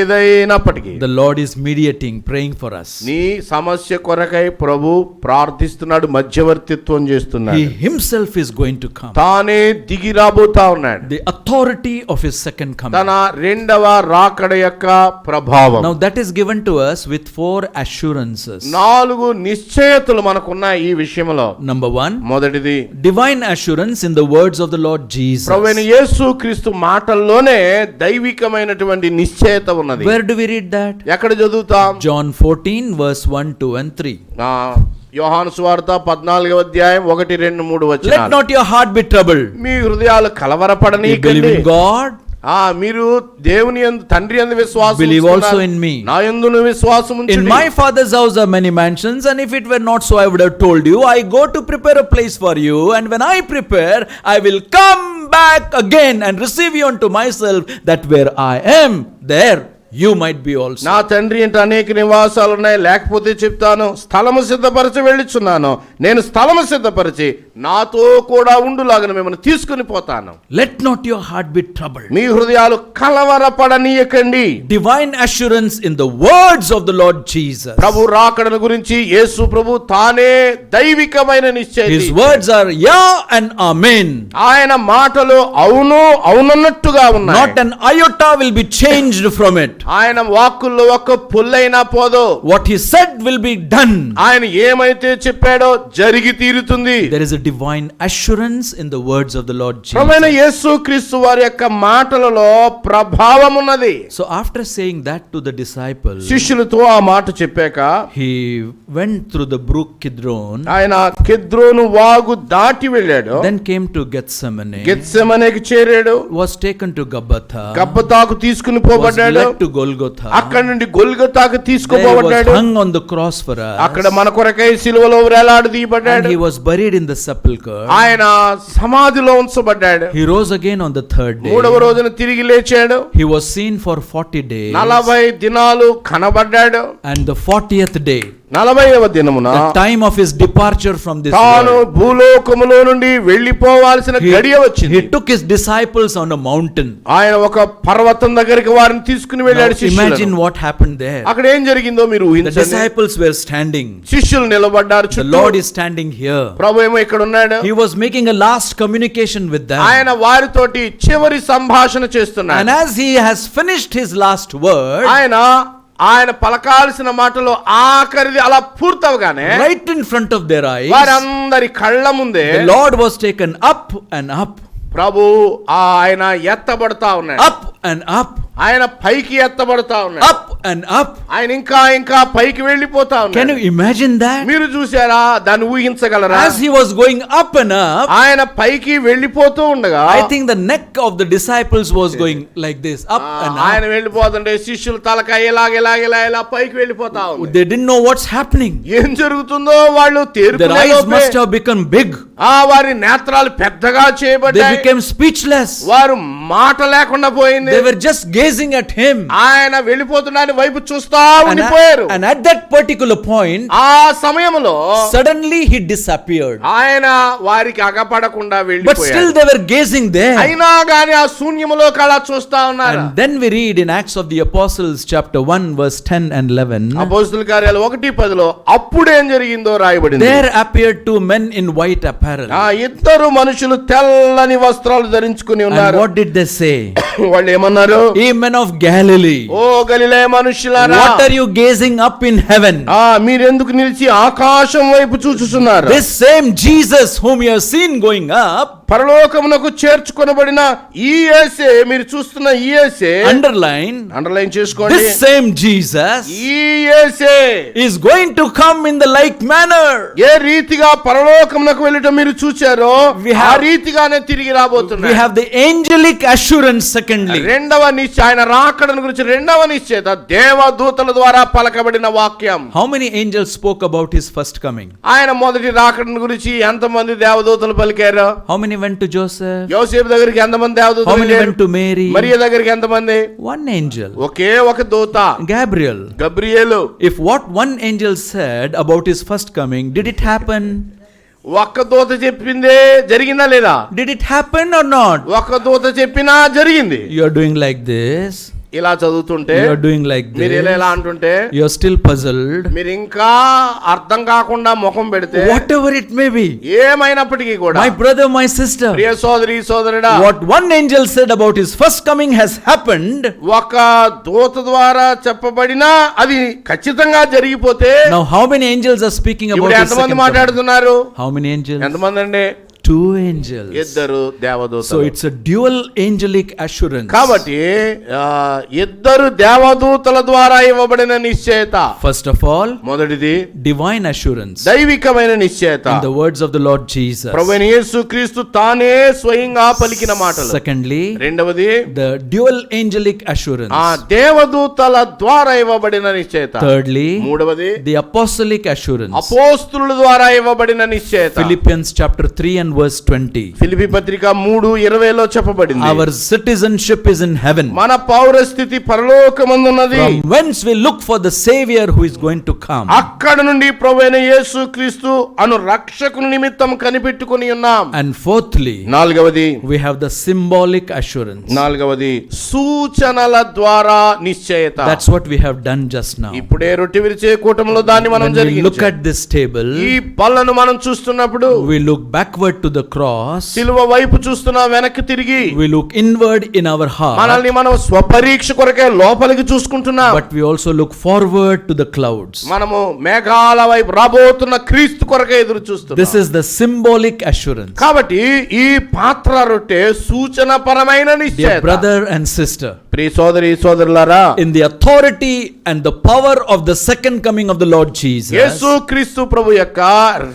ఏదైనప్పటికీ the Lord is mediating, praying for us. నీ సమస్య కొరకై ప్రభు ప్రార్థిస్తున్నాడు, మధ్యవర్తిత్వం చేస్తున్నాడు. He himself is going to come. తానే దిగి రాబోతా ఉన్నాడు. The authority of his second second coming. తన రెండవ రాకడ యొక్క ప్రభావం. Now that is given to us with 4 assurances. 4 నిశ్చయతలు మనకున్నాయి ఈ విషయంలో. Number 1, మొదటిది divine assurance in the words of the Lord Jesus. ప్రభువైన యేసు క్రీస్తు మాటల్లోనే దైవికమైనటువంటి నిశ్చయత ఉన్నది. Where do we read that? ఎక్కడ చదువుతాం? John 14 verse 1, 2 and 3. యోహాను సువార్త 14వ అధ్యాయం 1, 2, 3 Let వచనాలు. not your heart be troubled. మీ హృదయాలు You believe కలవరపడనీయకండి. in God, మీరు దేవుని యందు తండ్రి యందు విశ్వాసం believe ఉంచుతున్నారు. also in me. నా యందును విశ్వాసం In ఉంచుడి. my Father's house are many mansions, and if it were not so, I would have told you. I go to prepare a place for you, and when I prepare, I will come back again and receive you unto myself, that where I am, there you might be also. నా తండ్రి ఇంట అనేక నివాసాలు ఉన్నాయి, లేకపోతే చెప్తాను, స్థలము సిద్ధపరచి వెళ్ళిచున్నాను. నేను స్థలము సిద్ధపరిచి నాతో కూడా ఉండులాగా మిమ్మల్ని తీసుకుని పోతాను. Let not your heart be troubled. మీ హృదయాలు కలవరపడనీయకండి. Divine assurance in the words of the Lord Jesus. ప్రభు రాకడను గురించి యేసు ప్రభు తానే దైవికమైన నిశ్చయం. His words are yeah and amen. ఆయన మాటలు అవును అవునన్నట్టుగా ఉన్నాయి. Not an iota will be changed from it. ఆయన వాక్కుల్లో ఒక్క పుల్లైనా పోదు. What he said will be done. ఆయన ఏమైతే చెప్పాడో జరిగి తీరుతుంది. There is a divine assurance in the words of the Lord Jesus. ప్రభువైన యేసుక్రీస్తు వారి యొక్క మాటలలో ప్రభావం ఉన్నది. So after saying that to the disciples, శిష్యులతో ఆ మాట చెప్పాక he went through the brook Kidron, ఆయన కెద్రోను వాగు దాటి వెళ్ళాడు. then came to Gethsemane, గెత్సెమనేకి చేరాడు. was taken to Gabbatha, గబ్బతాకు తీసుకుని was పోబడ్డాడు. led to Golgotha, అక్కడ నుండి గొల్గొతాకు there he was తీసుకుపోబడ్డాడు. hung on the cross for us, అక్కడ మన కొరకై సిలువలో వేలాడదీయబడ్డాడు. and he was buried in the sepulchre. ఆయన సమాధిలో ఉంచబడ్డాడు. He rose again on the 3rd day. 3వ రోజున తిరిగి లేచాడు. He was seen for 40 days, 40 దినాలు కనబడ్డాడు. and the 40th day, 40వ దినమున the time of his departure from this తాను world, భూలోకములో నుండి వెళ్ళిపోవాల్సిన గడియ he వచ్చింది. took his disciples on a mountain. ఆయన ఒక పర్వతం దగ్గరికి వారిని తీసుకుని వెళ్ళాడు. Now imagine what happened there. అక్కడ ఏం జరిగిందో మీరు The ఊహించండి. disciples were standing. శిష్యులు నిలబడ్డారు The చుట్టూ. Lord is standing here. ప్రభు ఏమో ఇక్కడ ఉన్నాడు. He was making a last communication with them. ఆయన వారితోటి చివరి సంభాషణ చేస్తున్నాడు. And as he has finished his last word, ఆయన పలకాల్సిన మాటలు ఆఖరిది అలా పూర్తవగానే right in front of their eyes, వారందరి కళ్ళ ముందే the Lord was taken up and up, ప్రభు ఆయన ఎత్తబడతా ఉన్నాడు. up and up, ఆయన పైకి ఎత్తబడతా ఉన్నాడు. up and up. ఆయన ఇంకా పైకి వెళ్ళిపోతా Can ఉన్నాడు. you imagine that? మీరు చూసారా? దాన్ని ఊహించగలరా? As he was going up and up, ఆయన పైకి వెళ్ళిపోతూ ఉండగా I think the neck of the disciples was going like this, up and ఆయన up. వెళ్ళిపోతుంటే శిష్యులు తలకాయ ఇలా పైకి వెళ్ళిపోతా ఉంది. They didn't know what's happening. ఏం జరుగుతుందో వాళ్ళు Their eyes తేరుకునే must have become big. వారి నేత్రాలు పెద్దగా They చేయబడ్డాయి. became speechless. వారు మాట లేకుండా పోయింది. They were just gazing at him. ఆయన వెళ్ళిపోతున్నాడని వైపు చూస్తా ఉండిపోయారు. And at that particular point, ఆ సమయంలో suddenly he disappeared. ఆయన వారికి అగపడకుండా But వెళ్ళిపోయాడు. still they were gazing there. అయినా గాని ఆ శూన్యములో కళ చూస్తా ఉన్నారు. And then we read in Acts of the Apostles chapter 1 verse 10 and 11, అపోస్తలుల కార్యాలు 1:10 అప్పుడేం జరిగిందో రాయబడింది. there appeared two men in white apparel. ఇద్దరు మనుషులు తెల్లని వస్త్రాలు ధరించుకుని And ఉన్నారు. what did they say? వాళ్ళు ఏమన్నారు? Ye men of Galilee, ఓ గలిలయ మనుషులారా, what are you gazing up in heaven? మీరెందుకు నిలిచి ఆకాశం వైపు చూచుచున్నారు? This same Jesus whom you have seen going up, పరలోకమునకు చేర్చుకొనబడిన ఈ యేసే, మీరు చూస్తున్న ఈ యేసే, అండర్లైన్ చేసుకోండి, this same Jesus ఈ యేసే is going to come in the like manner. ఏ రీతిగా పరలోకమునకు వెళ్ళటం మీరు చూచారో ఆ have- రీతిగానే తిరిగి We రాబోతున్నారు. have the angelic assurance secondly. రెండవ నిశ్చయం, ఆయన రాకడను గురించి రెండవ నిశ్చయత దేవదూతల ద్వారా పలకబడిన వాక్యం. How many angels spoke about his first coming? ఆయన మొదటి రాకడను గురించి ఎంతమంది దేవదూతలు పలికారు? How many went to Joseph? యోసేపు దగ్గరికి ఎంతమంది How దేవదూతలు many వెళ్ళారు? went to Mary? మరియ దగ్గరికి ఎంతమంది? One angel, ఒకే ఒక దూత, Gabriel. Gabriel. If what one angel said about his first coming, did it happen? ఒక్క దూత చెప్పిందే జరిగిందా లేదా? Did it happen or not? ఒక్క దూత చెప్పినా జరిగింది. You are doing like this. ఇలా చదువుతుంటే you are doing like మీరు this, ఇలా అంటుంటే you are still puzzled, మీరు ఇంకా అర్థం కాకుండా ముఖం పెడితే whatever it may be, ఏమైనప్పటికీ కూడా my brother, my sister, ప్రియ సోదరి సోదరుడా, what one angel said about his first coming has happened. ఒక దూత ద్వారా చెప్పబడినా అది ఖచ్చితంగా జరిగిపోతే Now how many angels are speaking about ఇప్పుడు his ఎంతమంది second coming? మాట్లాడుతున్నారు? How many angels? ఎంతమంది అండి? 2 angels. ఇద్దరు దేవదూతలు. So it's a dual angelic assurance. కాబట్టి ఇద్దరు దేవదూతల ద్వారా ఇవ్వబడిన నిశ్చయత. First of all, మొదటిది divine assurance. దైవికమైన నిశ్చయత. In the words of the Lord Jesus. ప్రభువైన యేసుక్రీస్తు తానే స్వయంగా పలికిన మాటలు. Secondly, రెండవది the dual angelic assurance. ఆ దేవదూతల ద్వారా ఇవ్వబడిన నిశ్చయత. Thirdly, మూడవది the apostolic assurance. అపోస్తుల ద్వారా ఇవ్వబడిన నిశ్చయత. Philippians chapter 3 and verse 20. Philippi పత్రిక 3:20లో చెప్పబడింది. Our citizenship is in heaven. మన పౌరస్థితి పరలోకమందున్నది. From whence we look for the savior who is going to come. అక్కడ నుండి ప్రభువైన యేసుక్రీస్తు అను రక్షకుని నిమిత్తం కనిపెట్టుకొని ఉన్నాం. And fourthly, నాలుగవది we have the symbolic assurance. నాలుగవది సూచనల ద్వారా నిశ్చయత. That's what we have done just now. ఇప్పుడే రొట్టె విరిచే కూటంలో దాన్ని మనం When we జరిగించాం. look at this table, ఈ బల్లను మనం చూస్తున్నప్పుడు we look backward to the cross, సిలువ వైపు చూస్తున్నాం, వెనక్కి తిరిగి we look inward in our heart, మనల్ని మనం స్వపరీక్ష కొరకే లోపలికి చూసుకుంటున్నాం. but we also look forward to the clouds. మనము మేఘాల వైపు రాబోతున్న క్రీస్తు కొరకే ఎదురు చూస్తున్నాం. This is the symbolic assurance. కాబట్టి ఈ పాత్ర రొట్టె సూచన పరమైన Dear నిశ్చయత. brother and sister, ప్రియ సోదరి సోదరులారా, in the authority and the power of the second coming of the Lord Jesus, యేసుక్రీస్తు ప్రభు యొక్క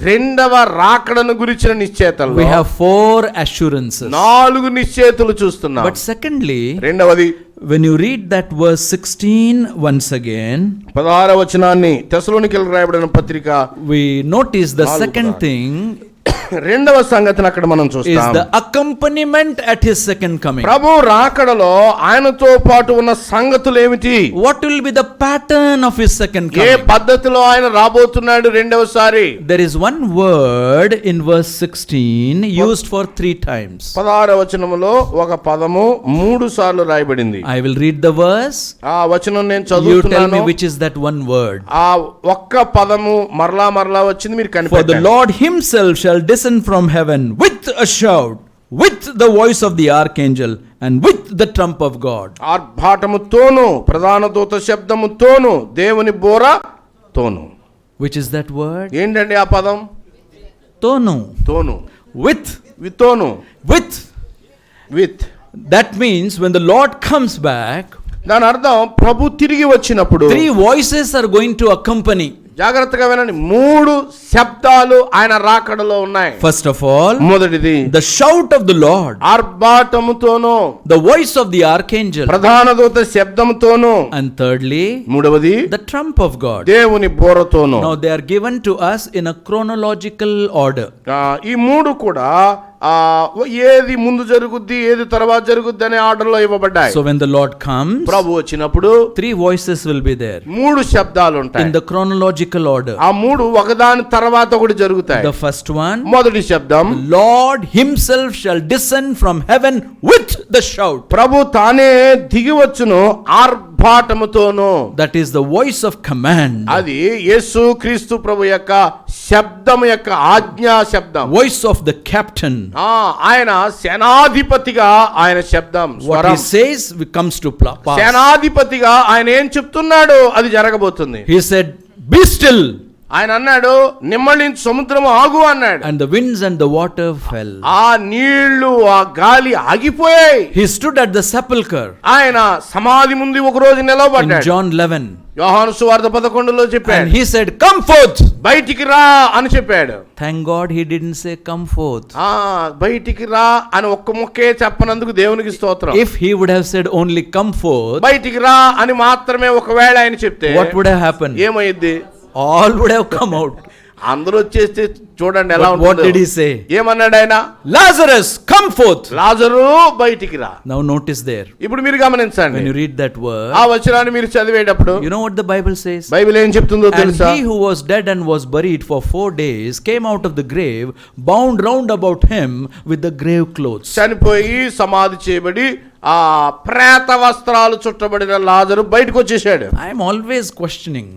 రెండవ రాకడను గురించిన నిశ్చయతలో we have 4 assurances. 4 నిశ్చయతలు చూస్తున్నాం. But secondly, రెండవది, when you read that verse 16 once again, 16వ వచనాన్ని తెస్సలోనికీయులకు రాయబడిన పత్రిక, we notice the నాలుగు second కాదు. thing రెండవ సంగతిని అక్కడ మనం is చూస్తాం. the accompaniment at his second coming. ప్రభు రాకడలో ఆయనతో పాటు ఉన్న సంగతులు ఏమిటి? What will be the pattern of his second A coming? పద్ధతిలో ఆయన రాబోతున్నాడు రెండవసారి? There is one word in verse 16 used for 3 times. 16వ వచనములో ఒక పదము 3 సార్లు రాయబడింది. I will read the verse. ఆ వచనం నేను You tell me చదువుతున్నాను. which is that one word. ఆ ఒక్క పదము మరలా వచ్చింది, మీరు For the కనిపెట్టండి. Lord himself shall descend from heaven with a shout, with the voice of the archangel, and with the trump of God. ఆర్భాటముతోను ప్రధాన దూత శబ్దముతోను దేవుని బోరతోను. Which is that word? ఏంటండి ఆ పదం? Tonu. తోను. With. వితోను. With. With. That means when the Lord comes back, దాని అర్థం ప్రభు తిరిగి వచ్చినప్పుడు 3 voices are going to accompany. జాగ్రత్తగా వినండి, 3 శబ్దాలు ఆయన రాకడలో ఉన్నాయి. First of all, మొదటిది the shout of the Lord, ఆర్భాటముతోను, the voice of the archangel, ప్రధాన దూత శబ్దముతోను, and thirdly, మూడవది the trump of God. దేవుని బోరతోను. Now they are given to us in a chronological order. ఈ 3 కూడా ఏది ముందు జరుగుద్ది, ఏది తర్వాత జరుగుద్ది అనే ఆర్డర్ లో ఇవ్వబడ్డాయి. So when the Lord comes, ప్రభు వచ్చినప్పుడు 3 voices will be there 3 శబ్దాలు ఉంటాయి. in the chronological order. ఆ 3 ఒకదాని తర్వాత ఒకటి జరుగుతాయి. The first one, మొదటి శబ్దం, the Lord himself shall descend from heaven with the shout. ప్రభు తానే దిగి వచ్చును ఆర్భాటముతోను. That is the voice of command. అది యేసు క్రీస్తు ప్రభు యొక్క శబ్దం యొక్క ఆజ్ఞా శబ్దం. Voice of the captain. ఆయన సేనాధిపతిగా ఆయన శబ్దం, What he స్వరం. says comes to pass. సేనాధిపతిగా ఆయన ఏం చెప్తున్నాడు అది జరగబోతుంది. He said, be still. ఆయన అన్నాడు, నిమ్మళించు సముద్రము ఆగు అన్నాడు. And the winds and the water fell. ఆ నీళ్లు ఆ గాలి ఆగిపోయాయి. He stood at the sepulchre. ఆయన సమాధి ముందు ఒక రోజు In నిలవబడ్డాడు. John 11. యోహాను సువార్త 11లో And చెప్పాడు, he said, come forth. బయటికి రా అని చెప్పాడు. Thank God he didn't say come forth. బయటికి రా అని ఒక్క ముక్కే చెప్పనందుకు దేవునికి స్తోత్రం. If he would have said only come forth, బయటికి రా అని మాత్రమే ఒకవేళ ఆయన చెప్తే what would have happened? ఏమైంది? All would have come out. అందరూ వచ్చేస్తే చూడండి ఎలా But what ఉంటుందో. did he say? ఏమన్నాడు ఆయన? Lazarus, come forth. లాజరు బయటికి రా. Now notice there, ఇప్పుడు మీరు గమనించండి, when you read that word, ఆ వచనాన్ని మీరు చదివేటప్పుడు you know what the Bible says? Bible ఏం చెప్తుందో And తెలుసా? he who was dead and was buried for 4 days came out of the grave, bound round about him with the grave clothes. చనిపోయి సమాధి చేయబడి ఆ ప్రేత వస్త్రాలు చుట్టబడిన లాజరు బయటకు వచ్చేసాడు. I am always questioning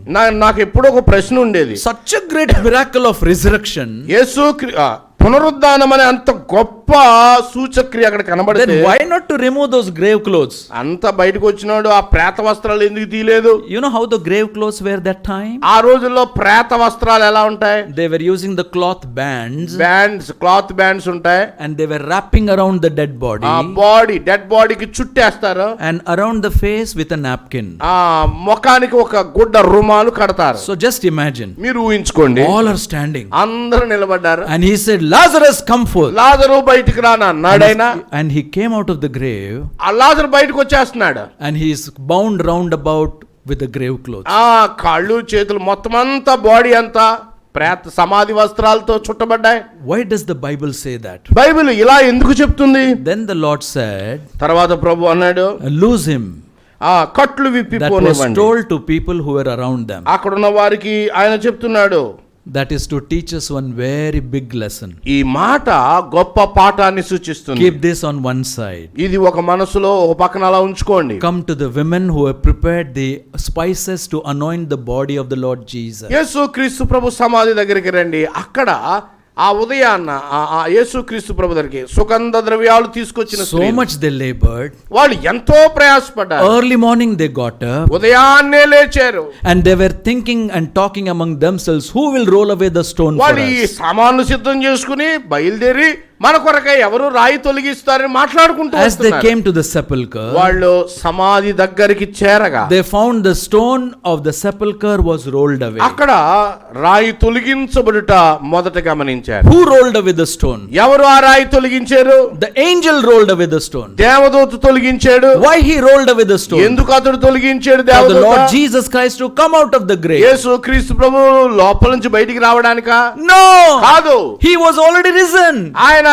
నాకు ఎప్పుడో ఒక ప్రశ్న ఉండేది. such a great miracle of resurrection. యేసు పునరుద్ధానం అనే అంత గొప్ప సూచక్రియ అక్కడ కనబడితే Then why not to remove those grave clothes? అంత బయటకు వచ్చినాడు, ఆ ప్రేత వస్త్రాలు ఎందుకు తీయలేదు? You know how the grave clothes were that time? ఆ రోజుల్లో ప్రేత వస్త్రాలు ఎలా ఉంటాయి? They were using the cloth bands, cloth bands ఉంటాయి. and they were wrapping around the dead body, ఆ డెడ్ బాడీకి చుట్టేస్తారు. and around the face with a napkin. ఆ ముఖానికి ఒక గుడ్డ రుమాలు కడతారు. So just imagine, మీరు ఊహించుకోండి, all are standing, అందరూ నిలబడ్డారు. and he said, Lazarus, come forth. లాజరు బయటికి రానా అన్నాడైనా, And he came out of the grave, ఆ లాజరు బయటకు వచ్చేస్తున్నాడు. and he is bound round about with the grave clothes. ఆ కాళ్ళు చేతులు మొత్తం అంతా బాడీ అంతా ప్రేత సమాధి వస్త్రాలతో చుట్టబడ్డాయి. Why does the Bible say that? Bible ఇలా ఎందుకు చెప్తుంది? Then the Lord said, తర్వాత ప్రభు అన్నాడు, loose him. ఆ కట్లు That was విప్పిపోనివ్వండి. told to people who were around them. అక్కడున్న వారికి ఆయన చెప్తున్నాడు. That is to teach us one very big lesson. ఈ మాట గొప్ప పాఠాన్ని సూచిస్తుంది. Keep this on one side. ఇది ఒక మనసులో ఒక పక్కన అలా ఉంచుకోండి. Come to the women who have prepared the spices to anoint the body of the Lord Jesus. యేసు క్రీస్తు ప్రభు సమాధి దగ్గరికి రండి. అక్కడ ఆ ఉదయాన్న ఆ యేసు క్రీస్తు ప్రభు దగ్గరికి సుగంధ ద్రవ్యాలు తీసుకొచ్చిన So much they labored. వాళ్ళు ఎంతో ప్రయాసపడ్డారు. Early morning they got up, ఉదయాన్నే లేచారు. and they were thinking and talking among themselves, who will roll away the stone for వాళ్ళు ఈ us? సామాన్లు సిద్ధం చేసుకుని బయలుదేరి మన కొరకై ఎవరు రాయి తొలగిస్తారని మాట్లాడుకుంటూ As they వస్తున్నారు. came to the sepulchre, వాళ్ళు సమాధి దగ్గరికి చేరగా they found the stone of the sepulchre was rolled away. అక్కడ రాయి తొలగించబడుట మొదట గమనించారు. Who rolled away the stone? ఎవరు ఆ రాయి తొలగించారు? The angel rolled away the stone. దేవదూత తొలగించాడు. Why he rolled away the stone? ఎందుకు అతడు తొలగించాడు? For the Lord దేవదూత Jesus Christ to come out of the grave. యేసు క్రీస్తు ప్రభు లోపల నుంచి బయటికి రావడానికా? No! కాదు. He was already risen. ఆయన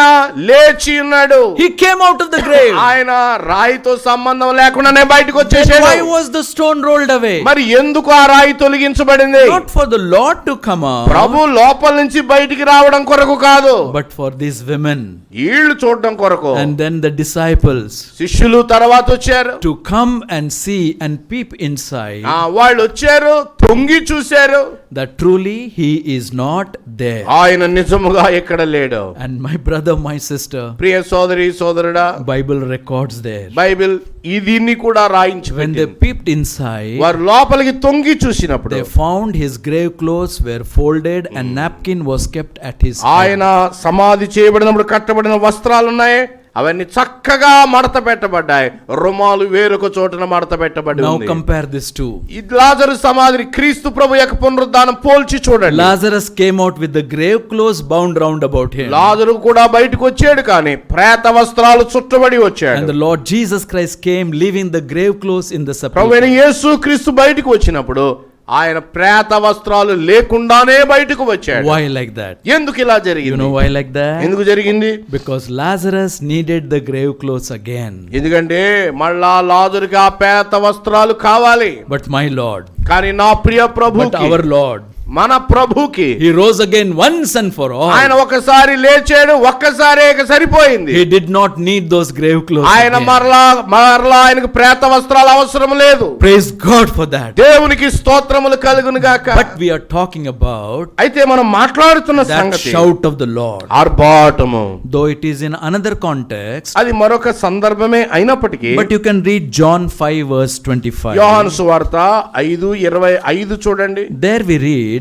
లేచి ఉన్నాడు. He came out of the grave. ఆయన రాయితో సంబంధం లేకుండానే బయటకు Then వచ్చేసాడు. why was the stone rolled away? మరి ఎందుకు ఆ రాయి తొలగించబడింది? Not for the Lord to come out, ప్రభు లోపల నుంచి బయటికి రావడం కొరకు కాదు, but for these women వీళ్ళు చూడడం కొరకు. and then the disciples శిష్యులు తర్వాత వచ్చారు. to come and see and peep inside వాళ్ళు వచ్చారు, తొంగి చూశారు. that truly he is not there. ఆయన నిజముగా ఎక్కడ లేడు. And my brother, my sister, ప్రియ సోదరి సోదరుడా, Bible records there. బైబిల్ దీన్ని కూడా రాయించి When they పెట్టింది. peeped inside, వారు లోపలికి తొంగి చూసినప్పుడు they found his grave clothes were folded and napkin was kept at his ఆయన head. సమాధి చేయబడినప్పుడు కట్టబడిన వస్త్రాలు ఉన్నాయి, అవన్నీ చక్కగా మడత పెట్టబడ్డాయి. రుమాలు వేరొక చోటన మడత పెట్టబడి Now ఉంది. compare this two. ఈ లాజరు సమాధిని క్రీస్తు ప్రభు యొక్క పునరుద్ధానం పోల్చి చూడండి. Lazarus came out with the grave clothes bound round about him, లాజరు కూడా బయటకు వచ్చాడు, కానీ ప్రేత వస్త్రాలు చుట్టబడి and వచ్చాడు. the Lord Jesus Christ came leaving the grave clothes in the Prabhu sepulchre. యేసు క్రీస్తు బయటకు వచ్చినప్పుడు ఆయన ప్రేత వస్త్రాలు లేకుండానే బయటకు వచ్చాడు. Why like that? ఎందుకు ఇలా You జరిగింది? know why like that? ఎందుకు జరిగింది? Because Lazarus needed the grave clothes again. ఎందుకంటే మళ్ళా లాజరుకి ఆ ప్రేత వస్త్రాలు కావాలి. But my Lord, కానీ నా ప్రియ but ప్రభుకి, our Lord, మన ప్రభుకి he rose again once and for all. ఆయన ఒకసారి లేచాడు, ఒక్కసారి సరిపోయింది. He did not need those grave clothes ఆయన again. మరలా ఆయనకు ప్రేత వస్త్రాలు అవసరం లేదు. Praise God for that. దేవునికి స్తోత్రములు కలుగును గాక. But we are talking about అయితే మనం మాట్లాడుతున్న that సంగతి shout of the Lord. ఆర్భాటము. Though it is in another context, అది మరొక సందర్భమే అయినప్పటికీ, but you can read John 5 verse 25. యోహాను సువార్త 5:25 చూడండి. There we read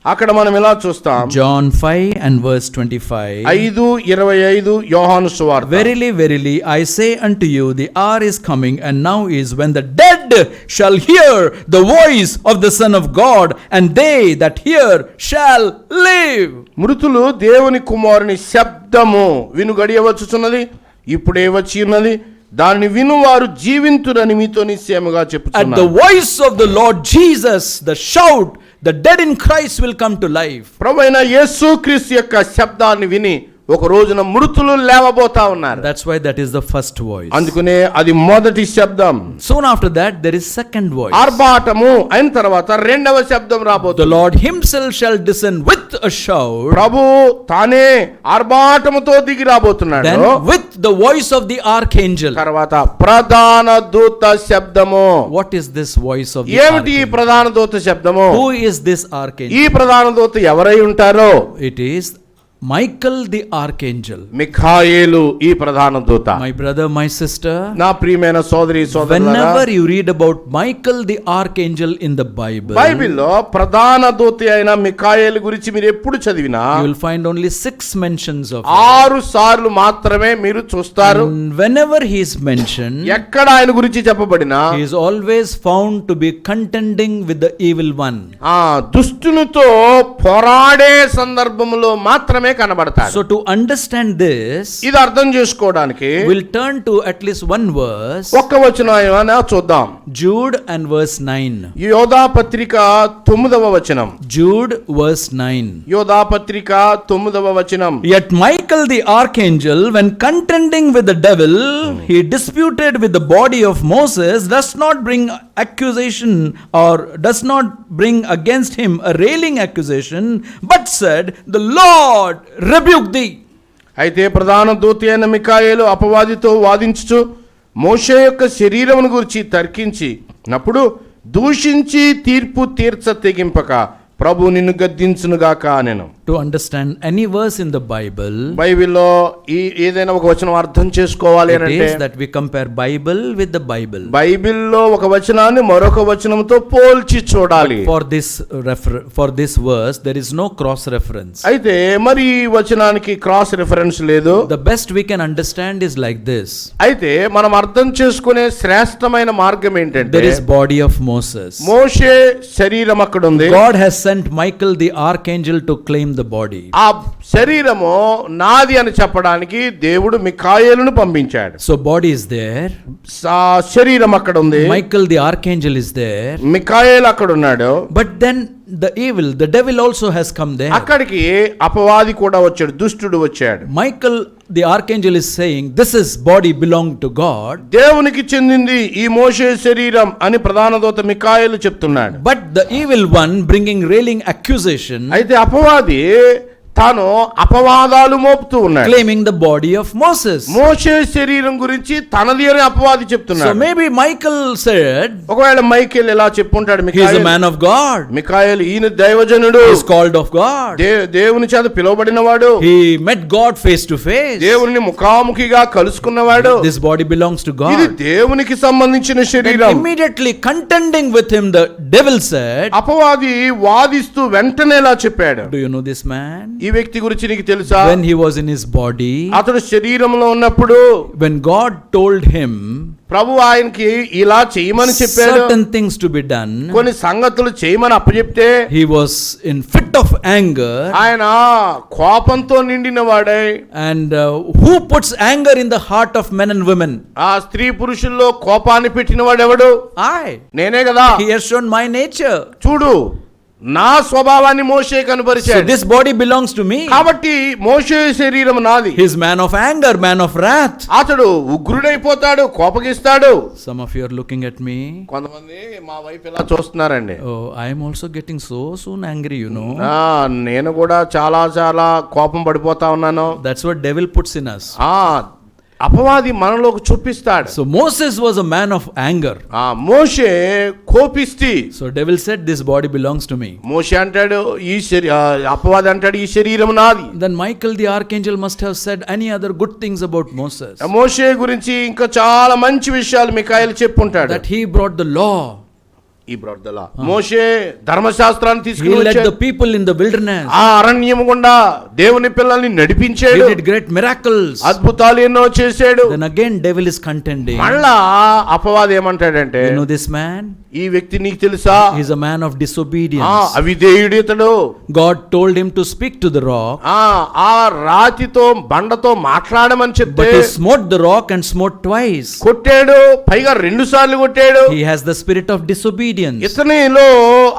అక్కడ మనం ఇలా చూస్తాం. John 5 and verse 25. 5:25 యోహాను సువార్త. Verily, verily, I say unto you, the hour is coming, and now is, when the dead shall hear the voice of the Son of God, and they that hear shall live. మృతులు దేవుని కుమారుని శబ్దము విను గడియ వచ్చుచున్నది, ఇప్పుడే వచ్చి ఉన్నది, దానిని వినువారు జీవింతురని మీతో నిశ్చయముగా At the చెప్పుచున్నాను. voice of the Lord Jesus, the shout the dead in Christ will come to life. ప్రభువైన యేసుక్రీస్తు యొక్క శబ్దాన్ని విని ఒక రోజున మృతులు లేవబోతా ఉన్నారు. That's why that is the first voice. అందుకనే అది మొదటి శబ్దం. Soon after that there is second voice. ఆర్భాటము అయిన తర్వాత రెండవ శబ్దం రాబోతుంది. The Lord himself shall descend with a shout. ప్రభు తానే ఆర్భాటముతో దిగి రాబోతున్నాడు. Then with the voice of the archangel. తర్వాత ప్రధాన దూత శబ్దము. What is this voice of the ఏమిటి ఈ archangel? ప్రధాన దూత శబ్దము? Who is this archangel? ఈ ప్రధాన దూత ఎవరై ఉంటారో? It is Michael the archangel. మిఖాయేలు ఈ ప్రధాన దూత. My brother, my sister, నా ప్రియమైన సోదరి సోదరులారా, whenever you read about Michael the archangel in the Bible, బైబిల్లో ప్రధాన దూత అయిన మిఖాయేలు గురించి మీరు ఎప్పుడు చదివినా you will find only 6 mentions of him. 6 సార్లు మాత్రమే మీరు చూస్తారు. And whenever he is mentioned, ఎక్కడ ఆయన గురించి చెప్పబడినా he is always found to be contending with the evil one. ఆ దుష్టునితో పోరాడే సందర్భంలో మాత్రమే కనబడతాడు. So to understand this, ఇది అర్థం చేసుకోవడానికి we'll turn to at least one verse, ఒక్క వచనం ఏమైనా చూద్దాం. Jude and verse 9. యోధా పత్రిక 9వ వచనం. Jude verse 9. యోధా పత్రిక 9వ వచనం. Yet Michael the archangel, when contending with the devil, he disputed with the body of Moses, does not bring accusation or does not bring against him a railing accusation, but said, the Lord rebuke thee. అయితే ప్రధాన దూత అయిన మిఖాయేలు అపవాదితో వాదించుచు మోషే యొక్క శరీరమును గురించి తర్కించినప్పుడు దూషించి తీర్పు తీర్చ తెగింపక ప్రభు నిన్ను గద్దించునుగాక అనెను. To understand any verse in the Bible, బైబిల్లో ఏదైనా ఒక వచనం అర్థం చేసుకోవాలి it అంటే is that we compare Bible with the Bible. బైబిల్లో ఒక వచనాన్ని మరొక వచనంతో పోల్చి చూడాలి. For this verse there is no cross reference. అయితే మరి ఈ వచనానికి క్రాస్ రిఫరెన్స్ లేదు. The best we can understand is like this. అయితే మనం అర్థం చేసుకునే శ్రేష్టమైన మార్గం ఏంటంటే, There is body of Moses. మోషే శరీరం అక్కడ ఉంది. God has sent Michael the archangel to claim the body. ఆ శరీరము నాది అని చెప్పడానికి దేవుడు మిఖాయేలును పంపించాడు. So body is there, శరీరం అక్కడ ఉంది. Michael the archangel is there, మిఖాయేలు అక్కడ ఉన్నాడు. but then the devil also has come there. అక్కడికి అపవాది కూడా వచ్చాడు, దుష్టుడు వచ్చాడు. Michael the archangel is saying, this is body belong to God, దేవునికి చెందింది ఈ మోషే శరీరం అని ప్రధాన దూత మిఖాయేలు చెప్తున్నాడు. but the evil one bringing railing accusation, అయితే అపవాది తాను అపవాదాలు మోపుతూ ఉన్నాడు, claiming the body of Moses. మోషే శరీరం గురించి తనది అని అపవాది So చెప్తున్నాడు. maybe Michael said, ఒకవేళ మైకేల్ ఎలా చెప్పుంటాడు, he is a man of God, మిఖాయేలు ఈయన దైవజనుడు, he is called of God, దేవుని చేత పిలువబడినవాడు, he met God face to face, దేవుని ముఖాముఖిగా కలుసుకున్నవాడు. this body belongs to ఇది God. దేవునికి సంబంధించిన Then శరీరం. immediately contending with him, the devil said, అపవాది వాదిస్తూ వెంటనే ఇలా చెప్పాడు, do you know this man? ఈ వ్యక్తి గురించి నీకు తెలుసా? When he was in his body, అతడు శరీరంలో ఉన్నప్పుడు when God told him ప్రభు ఆయనకి ఇలా చేయమని చెప్పాడు, certain things to be done, కొన్ని సంగతులు చేయమని అప్పచెప్తే he was in fit of anger. ఆయన కోపంతో నిండిన వాడై, And who puts anger in the heart of men and women? ఆ స్త్రీ పురుషుల్లో కోపాన్ని పెట్టిన వాడెవడు? I. నేనే కదా. He has shown my nature. చూడు, నా స్వభావాన్ని మోషే So కనపరిచాడు. this body belongs to me. కాబట్టి మోషే శరీరం నాది. He is man of anger, man of wrath. అతడు ఉగ్రుడైపోతాడు, కోపగిస్తాడు. Some of you are looking at me. కొంతమంది మా వైపు ఇలా చూస్తున్నారండి. Oh, I am also getting so soon angry, you know. నేను కూడా చాలా కోపం పడిపోతా ఉన్నాను. That's what devil puts in us. అపవాది మనలోకి చూపిస్తాడు. So Moses was a man of anger. Moshe కోపిస్తి. So devil said, this body belongs to me. మోషే అంటాడు, అపవాది అంటాడు, ఈ శరీరం నాది. Then Michael the archangel must have said any other good things about Moses. మోషే గురించి ఇంకా చాలా మంచి విషయాలు మిఖాయేలు చెప్పుంటాడు. That he brought the law. మోషే ధర్మశాస్త్రాన్ని He తీసుకుని led వచ్చాడు. the people in the wilderness. ఆ అరణ్యము గుండా దేవుని పిల్లల్ని He నడిపించాడు. did great miracles. అద్భుతాలు ఎన్నో చేశాడు. Then again devil is contending. మళ్ళా అపవాది ఏమంటాడంటే, You know this man? ఈ వ్యక్తి నీకు తెలుసా? He is a man of disobedience. అవిధేయుడు ఇతడు. God told him to speak to the rock, ఆ రాతితో బండతో మాట్లాడమని but చెప్తే he smote the rock and smote twice. కొట్టాడు, పైగా 2 సార్లు కొట్టాడు. He has the spirit of disobedience. disobedience. ఇతనిలో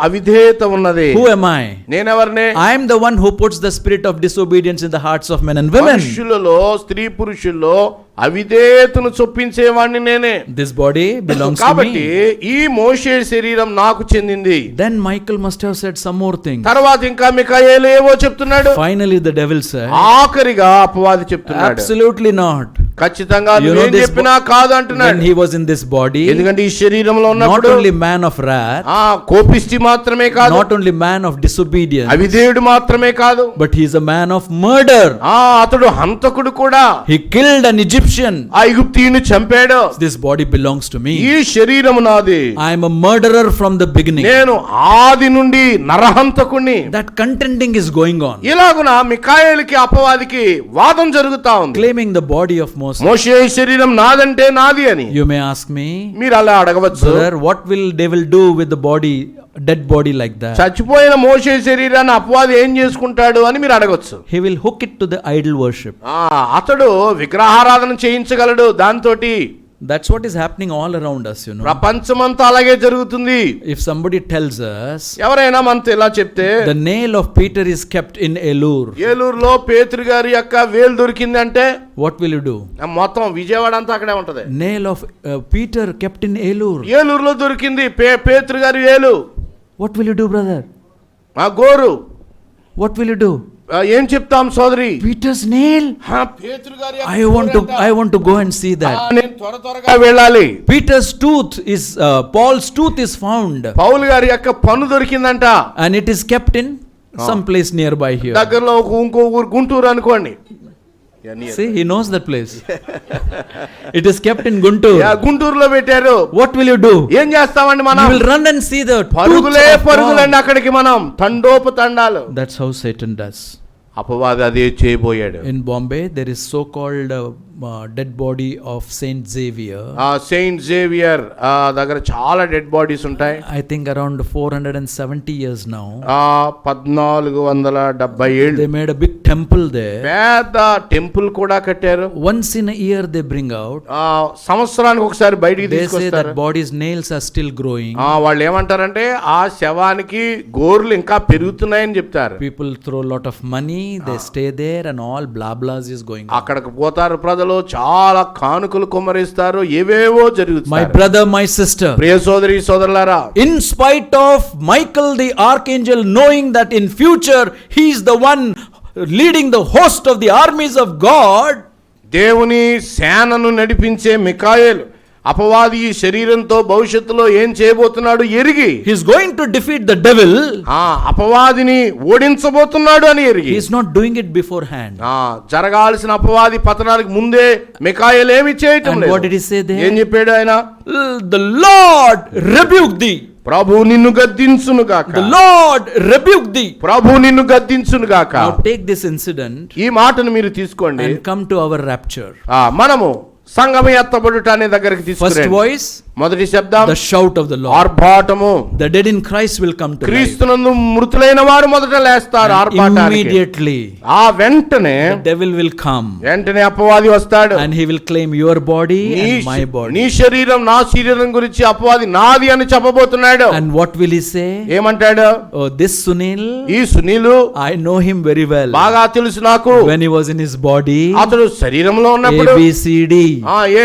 అవిధేయత ఉన్నది. Who am I? నేనెవరిని? I am the one who puts the spirit of disobedience in the hearts of men and women. మనుషులలో స్త్రీ పురుషుల్లో అవిధేయతను చొప్పించేవాడిని నేనే. This body belongs to కాబట్టి me. ఈ మోషే శరీరం నాకు చెందింది. Then Michael must have said some more things. తర్వాత ఇంకా మిఖాయేలు ఏవో చెప్తున్నాడు. Finally the devil said, ఆఖరిగా అపవాది చెప్తున్నాడు, absolutely not. ఖచ్చితంగా You know నువ్వేం this చెప్పినా కాదు అంటున్నాడు. When he was in this body, ఎందుకంటే ఈ శరీరంలో not ఉన్నప్పుడు only man of wrath, కోపిష్టి మాత్రమే కాదు, not only man of disobedience, అవిధేయుడు మాత్రమే కాదు, but he is a man of murder. అతడు హంతకుడు కూడా. He killed an Egyptian. ఆ ఐగుప్తీయుని చంపాడు. This body belongs to me. ఈ శరీరము నాది. I am a murderer from the beginning. నేను ఆది నుండి నరహంతకుణ్ణి. That contending is going on. ఇలాగున మిఖాయేలుకి అపవాదికి వాదం జరుగుతా ఉంది, Claiming the body of Moses. మోషే శరీరం నాదంటే నాది అని. You may ask me, మీరు అలా అడగవచ్చు, brother, what will devil do with the body, dead body like that? చచ్చిపోయిన మోషే శరీరాన్ని అపవాది ఏం చేసుకుంటాడు అని మీరు అడగవచ్చు. He will hook it to the idol worship. అతడు విగ్రహారాధన చేయించగలడు దాంతోటి. That's what is happening all around us, you know. ప్రపంచమంతా అలాగే జరుగుతుంది. If somebody tells us ఎవరైనా మనతో ఇలా చెప్తే, the nail of Peter is kept in Elur, ఏలూరులో పేతురు గారి యొక్క వేలు దొరికిందంటే what will you do? మొత్తం విజయవాడ అంతా అక్కడే ఉంటది. Nail of Peter kept in Elur. ఏలూరులో దొరికింది పేతురు గారి వేలు. What will you do, brother? గోరు. What will you do? ఏం చెప్తాం సోదరి? Peter's nail. పేతురు గారి I want to go and see that. నేను త్వరగా వెళ్ళాలి. Peter's tooth is Paul's tooth is found, పౌలు గారి యొక్క పన్ను దొరికిందంట. and it is kept in some place nearby here. దగ్గరలో ఇంకో ఊరు గుంటూరు అనుకోండి. See, he knows that place. It is kept in Guntur. గుంటూరులో పెట్టారు. What will you do? ఏం చేస్తామండి You మనం? will run and see the పరుగులే tooth of పరుగులండి God. అక్కడికి మనం, తండోపతండాలు. That's how Satan does. అపవాది అదే చేయబోయాడు. In Bombay, there is so-called dead body of Saint Xavier. Saint Xavier దగ్గర చాలా డెడ్ బాడీస్ ఉంటాయి. I think around 470 years now. 1470 ఏళ్ళు. They made a big temple there. పెద్ద temple కూడా కట్టారు. Once in a year they bring out. సంవత్సరానికి ఒకసారి బయటికి They say that తీసుకొస్తారు. body's nails are still growing. వాళ్ళు ఏమంటారంటే ఆ శవానికి గోర్లు ఇంకా పెరుగుతున్నాయని చెప్తారు. People throw a lot of money, they stay there, and all blah blahs is going on. అక్కడికి పోతారు ప్రజలు, చాలా కానుకలు కుమ్మరిస్తారు, ఏవేవో My జరుగుతాయి. brother, my sister, ప్రియ సోదరి సోదరులారా, in spite of Michael the archangel knowing that in future he is the one leading the host of the armies of God, దేవుని సేనను నడిపించే మిఖాయేలు అపవాది ఈ శరీరంతో భవిష్యత్తులో ఏం చేయబోతున్నాడు ఎరిగి, he is going to defeat the devil. అపవాదిని ఓడించబోతున్నాడు అని ఎరిగి, He is not doing it beforehand. జరగాల్సిన అపవాది పతనానికి ముందే మిఖాయేలు ఏమి చేయటం And లేదు. what did he say there? ఏం చెప్పాడు ఆయన? The Lord rebuke thee. ప్రభు నిన్ను గద్దించును గాక. The Lord rebuke thee. ప్రభు నిన్ను గద్దించును గాక. Now take this incident ఈ మాటను మీరు తీసుకోండి. and come to our rapture. మనము సంగమ ఎత్తబడుట అనే దగ్గరికి First తీసుకురండి. voice, మొదటి శబ్దం the shout of the Lord. ఆర్భాటము. The dead in Christ will come to life. క్రీస్తునందు మృతులైన వారు మొదట లేస్తారు ఆర్భాటానికి. Immediately వెంటనే the devil will come వెంటనే అపవాది వస్తాడు. and he will claim your body and my body. నీ శరీరం నా శరీరం గురించి అపవాది నాది అని చెప్పబోతున్నాడు. And what will he say? ఏమంటాడు? Oh, this Sunil, ఈ Sunil I know him very well. బాగా తెలుసు నాకు. When he was in his body, అతడు శరీరంలో ఉన్నప్పుడు ABCD,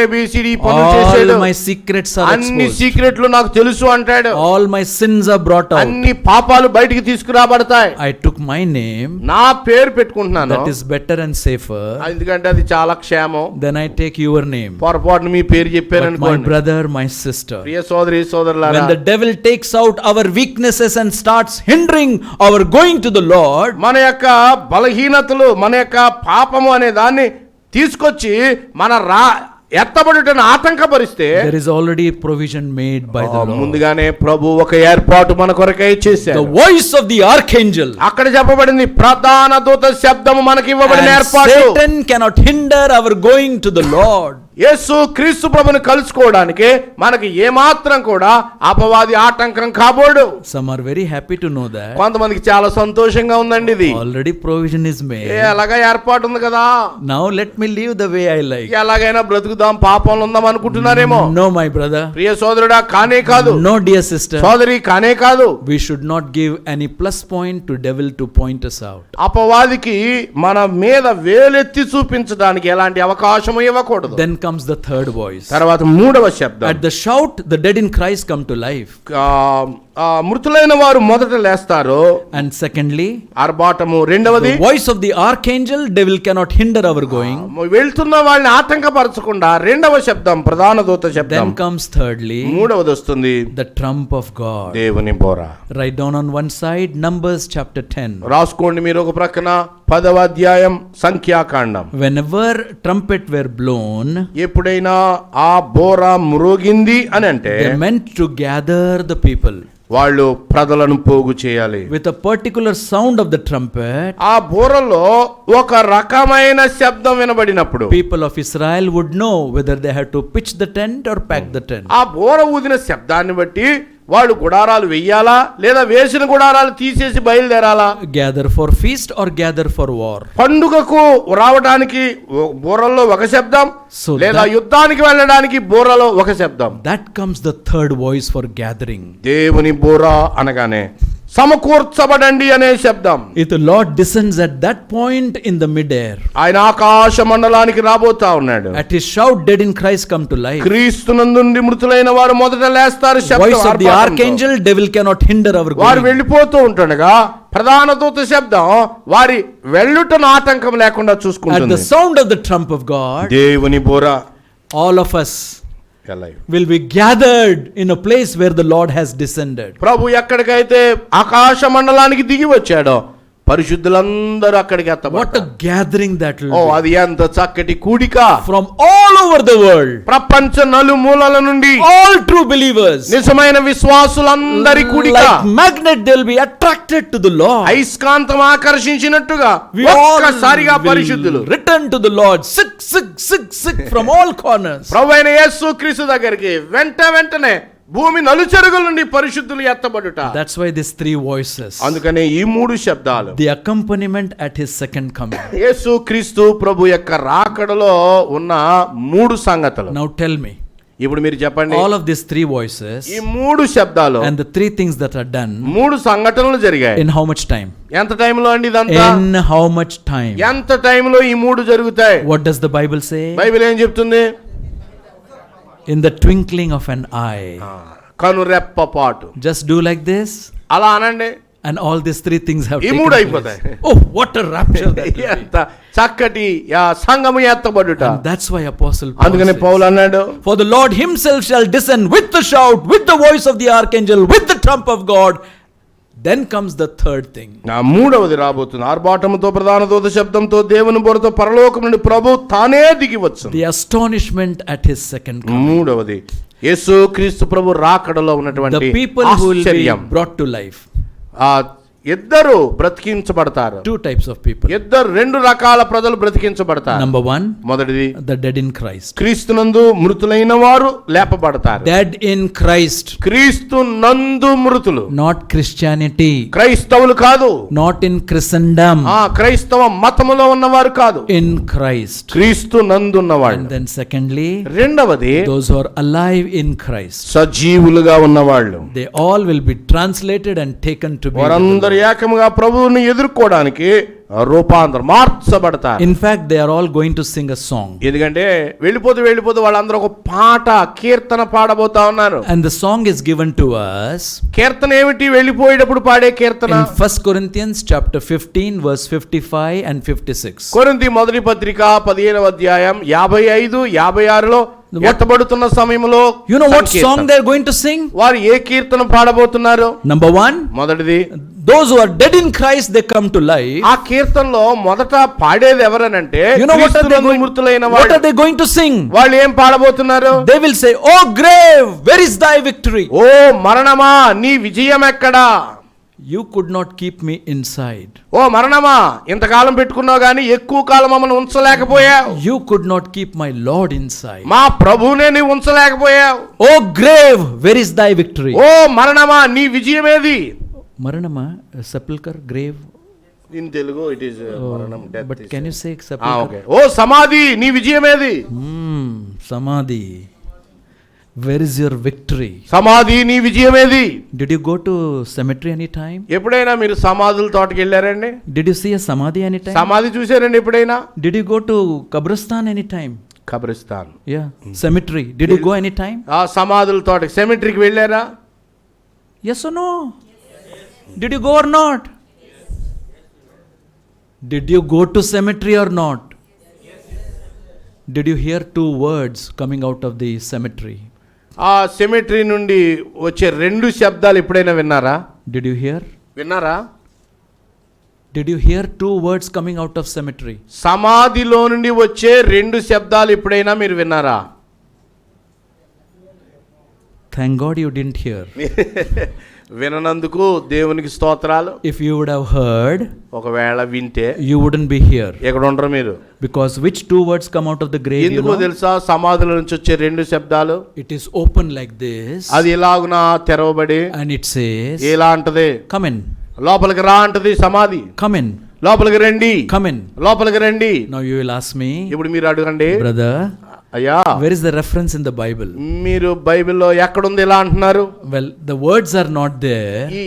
ABCD పనులు చేశాడు. all my secrets are అన్ని exposed. సీక్రెట్లు నాకు తెలుసు అంటాడు. All my sins are brought out. అన్ని పాపాలు బయటికి తీసుకురాబడతాయి. I took my name. నా పేరు పెట్టుకుంటున్నాను. That is better and safer. ఎందుకంటే అది చాలా క్షేమం. Then I take your name. పొరపాటున మీ పేరు చెప్పాను But my అనుకోండి. brother, my sister. ప్రియ సోదరి సోదరులారా, When the devil takes out our weaknesses and starts hindering our going to the Lord, మన యొక్క బలహీనతలు, మన యొక్క పాపము అనే దాన్ని తీసుకొచ్చి మన ఎత్తబడుటను ఆటంకపరిస్తే, there is already provision made by the Lord. ముందుగానే ప్రభు ఒక ఏర్పాటు మన కొరకై చేశాడు. The voice of the archangel. అక్కడ చెప్పబడింది ప్రధాన దూత శబ్దము మనకి ఇవ్వబడిన And ఏర్పాటు. Satan cannot hinder our going to the Lord. యేసు క్రీస్తు ప్రభుని కలుసుకోవడానికి మనకి ఏమాత్రం కూడా అపవాది ఆటంకం కాబోడు. Some are very happy to know that. కొంతమందికి చాలా సంతోషంగా ఉందండి ఇది. Already provision is made. ఎలాగా ఏర్పాటు ఉంది కదా, Now let me live the way I like. ఎలాగైనా బ్రతుకుదాం, పాపంలో ఉందాం అనుకుంటున్నారేమో. No, my brother. ప్రియ సోదరుడా, కానే కాదు. No, dear sister. సోదరి, కానే కాదు. We should not give any plus point to devil to point us out. అపవాదికి మన మీద వేలెత్తి చూపించడానికి ఎలాంటి అవకాశం ఇవ్వకూడదు. Then comes the third voice. తర్వాత మూడవ శబ్దం. At the shout, the dead in Christ come to life. మృతులైన వారు మొదట లేస్తారు. And secondly, ఆర్భాటము రెండవది. the voice of the archangel, devil cannot hinder our going. వెళ్తున్న వాళ్ళని ఆటంకపరచకుండా రెండవ శబ్దం, ప్రధాన దూత శబ్దం. Then comes thirdly, మూడవది వస్తుంది, the trump of God. దేవుని బోర. Write down on one side Numbers chapter 10. రాసుకోండి మీరు ఒక ప్రక్కన 10వ అధ్యాయం సంఖ్యాకాండం. Whenever trumpet were blown, ఎప్పుడైనా ఆ బోర మ్రోగింది అని అంటే they meant to gather the people. వాళ్ళు ప్రజలను పోగు చేయాలి. With a particular sound of the trumpet, ఆ బోరలో ఒక రకమైన శబ్దం వినబడినప్పుడు people of Israel would know whether they had to pitch the tent or pack the tent. ఆ బోర ఊదిన శబ్దాన్ని బట్టి వాళ్ళు గుడారాలు వెయ్యాలా లేదా వేసిన గుడారాలు తీసేసి బయలుదేరాలా, Gather for feast or gather for war. పండుగకు రావడానికి బోరల్లో ఒక శబ్దం, So లేదా యుద్ధానికి వెళ్ళడానికి బోరలో ఒక శబ్దం. That comes the third voice for gathering. దేవుని బోర అనగానే సమకూర్చబడండి అనే శబ్దం. If the Lord descends at that point in the midair, ఆయన ఆకాశ మండలానికి రాబోతా ఉన్నాడు. at his shout, dead in Christ come to life. క్రీస్తునందుండి మృతులైన వారు మొదట లేస్తారు. Voice of the archangel, devil cannot hinder our వారు going. వెళ్ళిపోతూ ఉంటుండగా ప్రధాన దూత శబ్దం వారి వెళ్ళుటను ఆటంకం లేకుండా At చూసుకుంటుంది. the sound of the trump of God, దేవుని బోర all of us will be gathered in a place where the Lord has descended. ప్రభు ఎక్కడికైతే ఆకాశ మండలానికి దిగి వచ్చాడో పరిశుద్ధులందరూ అక్కడికి What ఎత్తబడతారు. a gathering that will oh, be. అది ఎంత చక్కటి కూడిక. From all over the world, ప్రపంచ నలుమూలల నుండి all true believers, నిజమైన విశ్వాసులందరి కూడిక. like magnet, they will be attracted to the Lord. అయస్కాంతం ఆకర్షించినట్టుగా We all ఒక్కసారిగా పరిశుద్ధులు will return to the Lord, sick from all corners. ప్రభువైన యేసు క్రీస్తు దగ్గరికి వెంటనే భూమి నలుచెరుగుల నుండి పరిశుద్ధులు ఎత్తబడుట. That's why these three voices, అందుకనే ఈ మూడు శబ్దాలు the accompaniment at his second coming. యేసు క్రీస్తు ప్రభు యొక్క రాకడలో ఉన్న మూడు సంగతులు. Now tell me, ఇప్పుడు మీరు చెప్పండి, all of these three voices ఈ మూడు శబ్దాలు and the three things that are done, మూడు సంఘటనలు జరిగాయి. in how much time? ఎంత టైంలో అండి ఇదంతా? In how much time? ఎంత టైంలో ఈ మూడు జరుగుతాయి? What does the Bible say? Bible ఏం చెప్తుంది? In the twinkling of an eye. కనురెప్ప పాటు. Just do like this, అలా అనండి, and all these three things have ఈ taken మూడు place. అయిపోతాయి. Oh, what a rapture that will be. ఎంత చక్కటి సంఘము ఎత్తబడుట. And that's why Apostle Paul అందుకని says, పౌలు అన్నాడు, for the Lord himself shall descend with the shout, with the voice of the archangel, with the trump of God. Then comes the third thing. నా మూడవది రాబోతుంది. ఆర్భాటముతో ప్రధాన దూత శబ్దంతో దేవుని బోరతో పరలోకం నుండి ప్రభు తానే దిగి వచ్చును. The astonishment at his second coming. మూడవది యేసు క్రీస్తు ప్రభు రాకడలో The ఉన్నటువంటి people who will be ఆశ్చర్యం. brought to life. ఇద్దరు బ్రతికించబడతారు. Two types of people. రెండు రకాల ప్రజలు బ్రతికించబడతారు. Number one, మొదటిది the dead in Christ. క్రీస్తునందు మృతులైన వారు లేపబడతారు. Dead in Christ. క్రీస్తు నందు మృతులు. Not Christianity. క్రైస్తవులు కాదు. Not in Christendom. క్రైస్తవ మతములో ఉన్నవారు కాదు. In Christ. క్రీస్తు నందున్నవాళ్ళు. And then secondly, రెండవది those who are alive in Christ. సజీవులుగా ఉన్నవాళ్ళు. They all will be translated and taken to be. వారందరూ ఏకముగా ప్రభువుని ఎదుర్కోవడానికి రూపాంతరం మార్చబడతారు. In fact, they are all going to sing a song. ఎందుకంటే వెళ్ళిపోతూ వాళ్ళందరూ ఒక పాట కీర్తన పాడబోతా ఉన్నారు. And the song is given to us. కీర్తన ఏమిటి? వెళ్ళిపోయేటప్పుడు పాడే కీర్తన. In 1 Corinthians chapter 15 verse 55 and 56. కొరింథీ మొదటి పత్రిక 15వ అధ్యాయం 55, 56లో ఎత్తబడుతున్న సమయంలో You know what song they are going to sing? వారు ఏ కీర్తన పాడబోతున్నారు? Number one, మొదటిది, those who are dead in Christ, they come to life. ఆ కీర్తనలో మొదట పాడేది ఎవరనంటే You know what are they going to sing? వాళ్ళు ఏం పాడబోతున్నారు? They will say, "Oh grave, where is thy victory?" ఓ మరణమా, నీ విజయం ఎక్కడా? You could not keep me inside. ఓ మరణమా, ఇంతకాలం పెట్టుకున్నావు గానీ ఎక్కువ కాలం మమ్మల్ని ఉంచలేకపోయావు. You could not keep my Lord inside. మా ప్రభువునే నీవు ఉంచలేకపోయావు. Oh grave, where is thy victory? ఓ మరణమా, నీ విజయమేది? Maranama, sepulchre, grave. In Telugu it is మరణం, death. But can you say sepulchre? Okay. ఓ సమాధి, నీ విజయమేది? Samadhi. Where is your victory? సమాధి, నీ విజయమేది? Did you go to cemetery any time? ఎప్పుడైనా మీరు సమాధుల తోటకి వెళ్ళారండి? Did you see a samadhi any time? సమాధి చూసారండి ఎప్పుడైనా? Did you go to Kabristan any time? కబ్రిస్తాన్. Yeah. Cemetery. Did you go any time? ఆ సమాధుల తోటకి, సెమిటరీకి వెళ్ళారా? Yes or no? Did you go or not? Did you go to cemetery or not? Did you hear two words coming out of the cemetery? ఆ cemetery నుండి వచ్చే రెండు శబ్దాలు ఎప్పుడైనా విన్నారా? Did you hear? విన్నారా? Did you hear two words coming out of cemetery? సమాధిలో నుండి వచ్చే రెండు శబ్దాలు ఎప్పుడైనా మీరు విన్నారా? Thank God you didn't hear. విననందుకు దేవునికి స్తోత్రాలు. If you would have heard, ఒకవేళ వింటే you wouldn't be here. ఎక్కడ ఉండరు మీరు? Because which two words come out of the grave? ఎందుకో తెలుసా? సమాధుల నుంచి వచ్చే రెండు శబ్దాలు. It is open like this. అది ఎలాగునా తెరవబడి, And it says, ఎలా అంటది? come in. లోపలికి రా అంటది సమాధి. Come in. లోపలికి రండి. Come in. లోపలికి రండి. Now you will ask me, ఇప్పుడు మీరు అడగండి, brother, అయ్యా, where is the reference in the Bible? మీరు బైబిల్లో ఎక్కడుంది ఇలా అంటున్నారు? Well, the words are not there. ఈ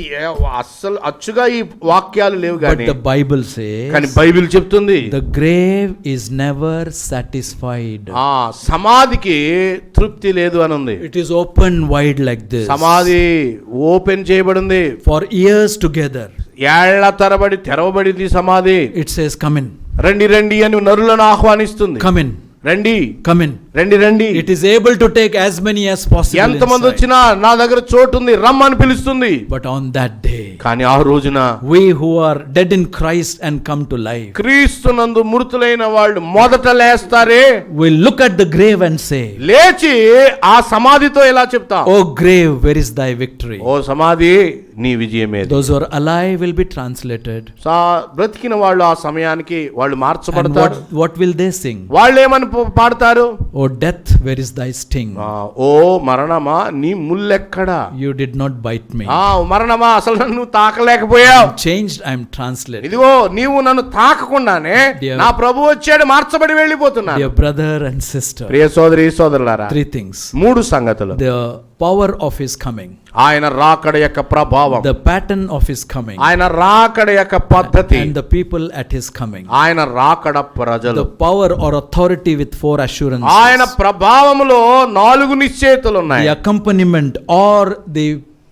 అస్సలు అచ్చుగా ఈ వాక్యాలు లేవు But కానీ the Bible says, కానీ బైబిల్ చెప్తుంది the grave is never satisfied. ఆ సమాధికి తృప్తి లేదు అని ఉంది. It is open wide like this. సమాధి ఓపెన్ చేయబడింది. For years together. ఏళ్ల తరబడి తెరవబడింది సమాధి. It says, come in. రండి రండి అని నరులను ఆహ్వానిస్తుంది. Come in. రండి, come in. రండి రండి. It is able to take as many as possible. ఎంతమంది వచ్చినా నా దగ్గర చోటు ఉంది, రమ్మని పిలుస్తుంది. But on that day, కానీ ఆ రోజున we who are dead in Christ and come to life, క్రీస్తునందు మృతులైన వాళ్ళు మొదట లేస్తారే, will look at the grave and say, లేచి ఆ సమాధితో ఇలా చెప్తాం, oh grave, where is thy victory? ఓ సమాధి, నీ విజయమేది. Those who are alive will be translated. బ్రతికిన వాళ్ళు ఆ సమయానికి వాళ్ళు And మార్చబడతారు. what will they sing? వాళ్ళు ఏమని పాడతారు? Oh death, where is thy sting? ఓ మరణమా, నీ ముల్లెక్కడా? You did not bite me. మరణమా, అసలు నన్ను తాకలేకపోయావు. I'm changed, I am translated. ఇదిగో నీవు నన్ను తాకకుండానే నా ప్రభు వచ్చాడు, మార్చబడి వెళ్ళిపోతున్నా. Dear brother and sister, ప్రియ సోదరి సోదరులారా, three things. మూడు సంగతులు. The power of his coming, ఆయన రాకడ యొక్క ప్రభావం, the pattern of his coming, ఆయన రాకడ యొక్క పద్ధతి, and the people at his coming, ఆయన రాకడ ప్రజలు, the power or authority with four assurances, ఆయన ప్రభావములో 4 నిశ్చయితలు ఉన్నాయి, the accompaniment or the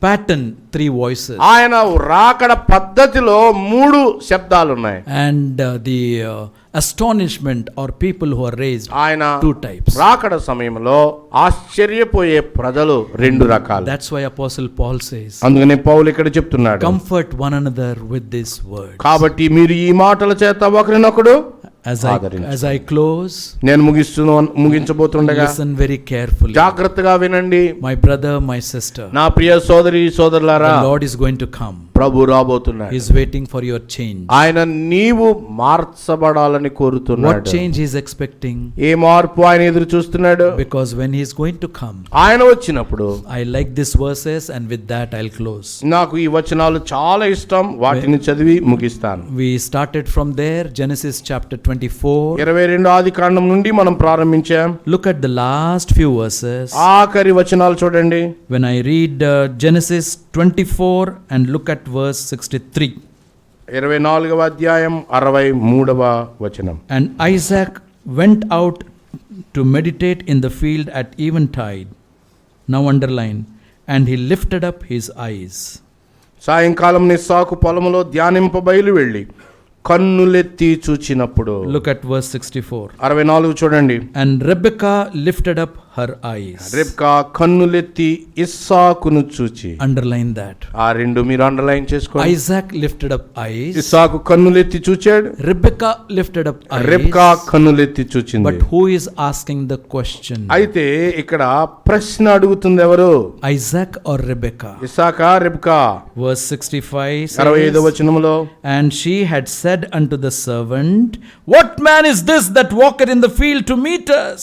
pattern, 3 voices, ఆయన రాకడ పద్ధతిలో 3 శబ్దాలు ఉన్నాయి, and the astonishment or people who are raised, ఆయన 2 types. రాకడ సమయంలో ఆశ్చర్యపోయే ప్రజలు 2 రకాలు. That's why Apostle Paul says, అందుకనే పౌలు ఇక్కడ చెప్తున్నాడు, comfort one another with this word. కాబట్టి మీరు ఈ మాటల చేత ఒకరినొకడు As I close, నేను ముగించబోతుండగా listen very carefully. జాగ్రత్తగా వినండి. My brother, my sister, నా ప్రియ సోదరి సోదరులారా, the Lord is going to come. ప్రభు రాబోతున్నాడు. He is waiting for your change. ఆయన నీవు మార్చబడాలని కోరుతున్నాడు. What change he is expecting? ఏ మార్పు ఆయన ఎదురు చూస్తున్నాడు? Because when he is going to come, ఆయన వచ్చినప్పుడు, I like these verses, and with that I'll close. నాకు ఈ వచనాలు చాలా ఇష్టం, వాటిని చదివి ముగిస్తాను. We started from there, Genesis chapter 24. 22 ఆదికాండం నుండి మనం ప్రారంభించాం. Look at the last few verses. ఆఖరి వచనాలు చూడండి. When I read Genesis 24 and look at verse 63. 24వ అధ్యాయం 63వ వచనం. And Isaac went out to meditate in the field at eventide. Now underline. And he lifted up his eyes. సాయంకాలం ఇస్సాకు పొలములో ధ్యానింప బయలు వెళ్ళి కన్నులెత్తి చూచినప్పుడు. Look at verse 64. 64 చూడండి. And Rebekah lifted up her eyes. Rebekah కన్నులెత్తి ఇస్సాకును చూచి. Underline that. ఆ రెండు మీరు అండర్లైన్ చేసుకోండి. Isaac lifted up eyes. ఇస్సాకు కన్నులెత్తి చూచాడు. Rebecca lifted up eyes. Rebekah కన్నులెత్తి చూచింది. But who is asking the question? అయితే ఇక్కడ ప్రశ్న అడుగుతుంది ఎవరు? Isaac or Rebecca? ఇస్సాకా Rebekah? Verse 65 says, 65వ వచనములో, and she had said unto the servant, what man is this that walketh in the field to meet us?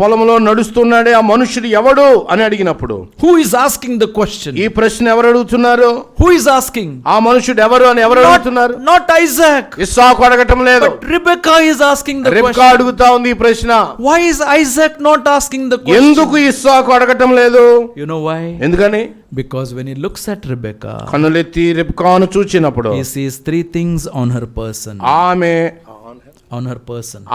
పొలంలో నడుస్తున్నాడే ఆ మనుషుడు ఎవడు అని అడిగినప్పుడు, who is asking the question? ఈ ప్రశ్న ఎవరు అడుగుతున్నారు? who is asking? ఆ మనుషుడు ఎవరు అని ఎవరు అడుగుతున్నారు? Not Isaac. ఇస్సాకు అడగటం లేదు. But Rebecca is asking the Rebekah question. అడుగుతా ఉంది ఈ ప్రశ్న. Why is Isaac not asking the question? ఎందుకు ఇస్సాకు అడగటం లేదు? You know why? ఎందుకని? Because when he looks at Rebecca, కన్నులెత్తి రెబ్కాను చూచినప్పుడు he sees three things on her person.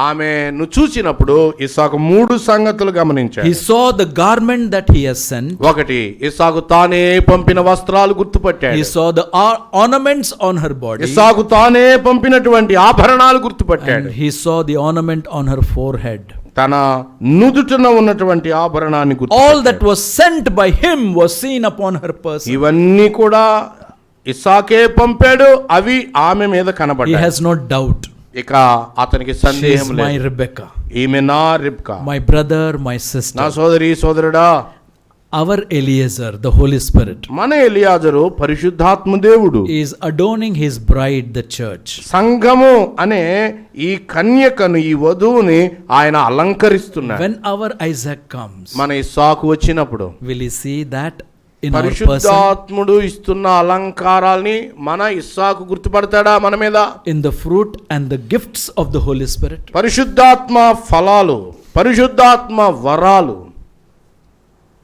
ఆమెను చూచినప్పుడు ఇస్సాకు మూడు సంగతులు గమనించాడు. He saw the garment that he has sent. ఒకటి, ఇస్సాకు తానే పంపిన వస్త్రాలు గుర్తుపట్టాడు. He saw the ornaments on her body. ఇస్సాకు తానే పంపినటువంటి ఆభరణాలు గుర్తుపట్టాడు. And he saw the ornament on her forehead. తన నుదుటన ఉన్నటువంటి ఆభరణాన్ని గుర్తుపట్టాడు. All that was sent by him was seen upon her person. ఇవన్నీ కూడా ఇస్సాకే పంపాడు, అవి ఆమె మీద He కనబడ్డాయి. has no doubt. ఇక అతనికి సందేహం She is లేదు. my Rebecca. ఈమె నా Rebekah, My brother, my sister. నా సోదరి సోదరుడా. Our Eliezer, the Holy Spirit, మన ఎలియాజరు పరిశుద్ధాత్మ దేవుడు. is adorning his bride, the church. సంఘము అనే ఈ కన్యకను, ఈ వధువుని ఆయన అలంకరిస్తున్నాడు. When our Isaac comes, మన ఇస్సాకు వచ్చినప్పుడు will he see that in our person? పరిశుద్ధాత్ముడు ఇస్తున్న అలంకారాల్ని మన ఇస్సాకు గుర్తుపడతాడా మన మీద? In the fruit and the gifts of the Holy Spirit. పరిశుద్ధాత్మ ఫలాలు, పరిశుద్ధాత్మ వరాలు.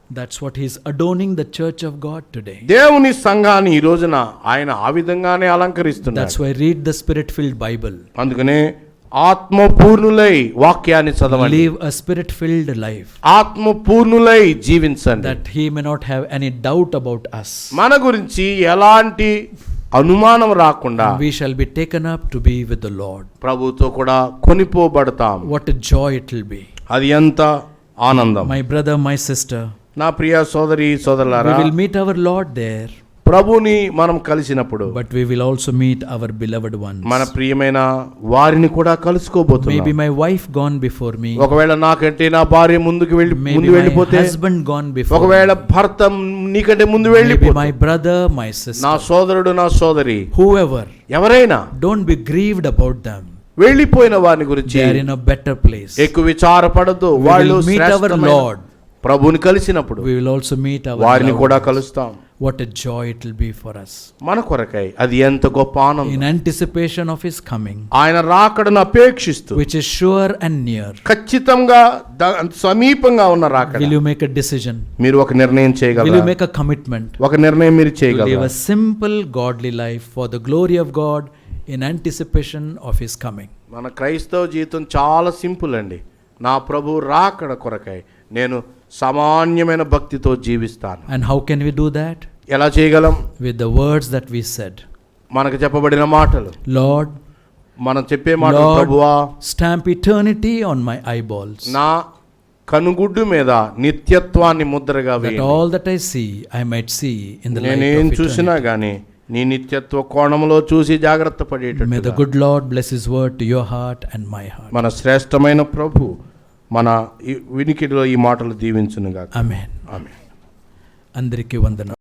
That's what he's adorning the church of God today. దేవుని సంఘాన్ని ఈ రోజున ఆయన ఆ విధంగానే అలంకరిస్తున్నాడు. That's why read the Spirit-filled Bible. అందుకనే ఆత్మపూర్ణులై వాక్యాన్ని చదవండి. Live a Spirit-filled life. ఆత్మపూర్ణులై జీవించండి. That he may not have any doubt about us. మన గురించి ఎలాంటి అనుమానం రాకుండా We shall be taken up to be with the Lord. ప్రభుతో కూడా కొనిపోబడతాం. What a joy it will be. అది ఎంత ఆనందం. My brother, my sister, నా ప్రియ సోదరి సోదరులారా, we will meet our Lord there. ప్రభుని మనం కలిసినప్పుడు But we will also meet our beloved ones. మన ప్రియమైన వారిని కూడా కలుసుకోబోతున్నాం. Maybe my wife gone before me. ఒకవేళ నాకంటే నా భార్య ముందు Maybe my వెళ్ళిపోతే, husband gone before ఒకవేళ me. భర్త నీకంటే ముందు Maybe వెళ్ళిపోతే, my brother, my sister, నా సోదరుడు నా సోదరి, whoever, ఎవరైనా don't be grieved about them. వెళ్ళిపోయిన వారిని గురించి They are in a better place. ఎక్కువ విచారపడదు. We వాళ్ళు will meet our Lord. ప్రభుని కలిసినప్పుడు We will also meet our వారిని loved కూడా ones. కలుస్తాం. What a joy it will be for us. మన కొరకై అది ఎంత గొప్ప ఆనందం. In anticipation of his coming, ఆయన రాకడను అపేక్షిస్తూ, which is sure and near, ఖచ్చితంగా సమీపంగా ఉన్న రాకడ. will you make a decision? మీరు ఒక నిర్ణయం Will చేయగలరా? you make a commitment ఒక నిర్ణయం మీరు to live చేయగలరా? a simple godly life for the glory of God in anticipation of his coming? మన క్రైస్తవ జీవితం చాలా సింపుల్ అండి. నా ప్రభు రాకడ కొరకై నేను సామాన్యమైన భక్తితో జీవిస్తాను. And how can we do that? ఎలా చేయగలం? With the words that we said. మనకు చెప్పబడిన మాటలు, Lord, మనం చెప్పే మాటలు, Lord, ప్రభువా stamp eternity on my eyeballs, నా కనుగుడ్డు మీద నిత్యత్వాన్ని ముద్రగా that వేయండి. all that I see I might see in the light నేనేం of చూసినా eternity. గానీ నీ నిత్యత్వ కోణంలో చూసి జాగ్రత్త May the పడేటట్టు good Lord bless his word to your heart and my heart. మన శ్రేష్టమైన ప్రభు మన వినికిడిలో ఈ మాటలు దీవించునుగాక. Amen. ఆమేన్. అందరికీ వందనం.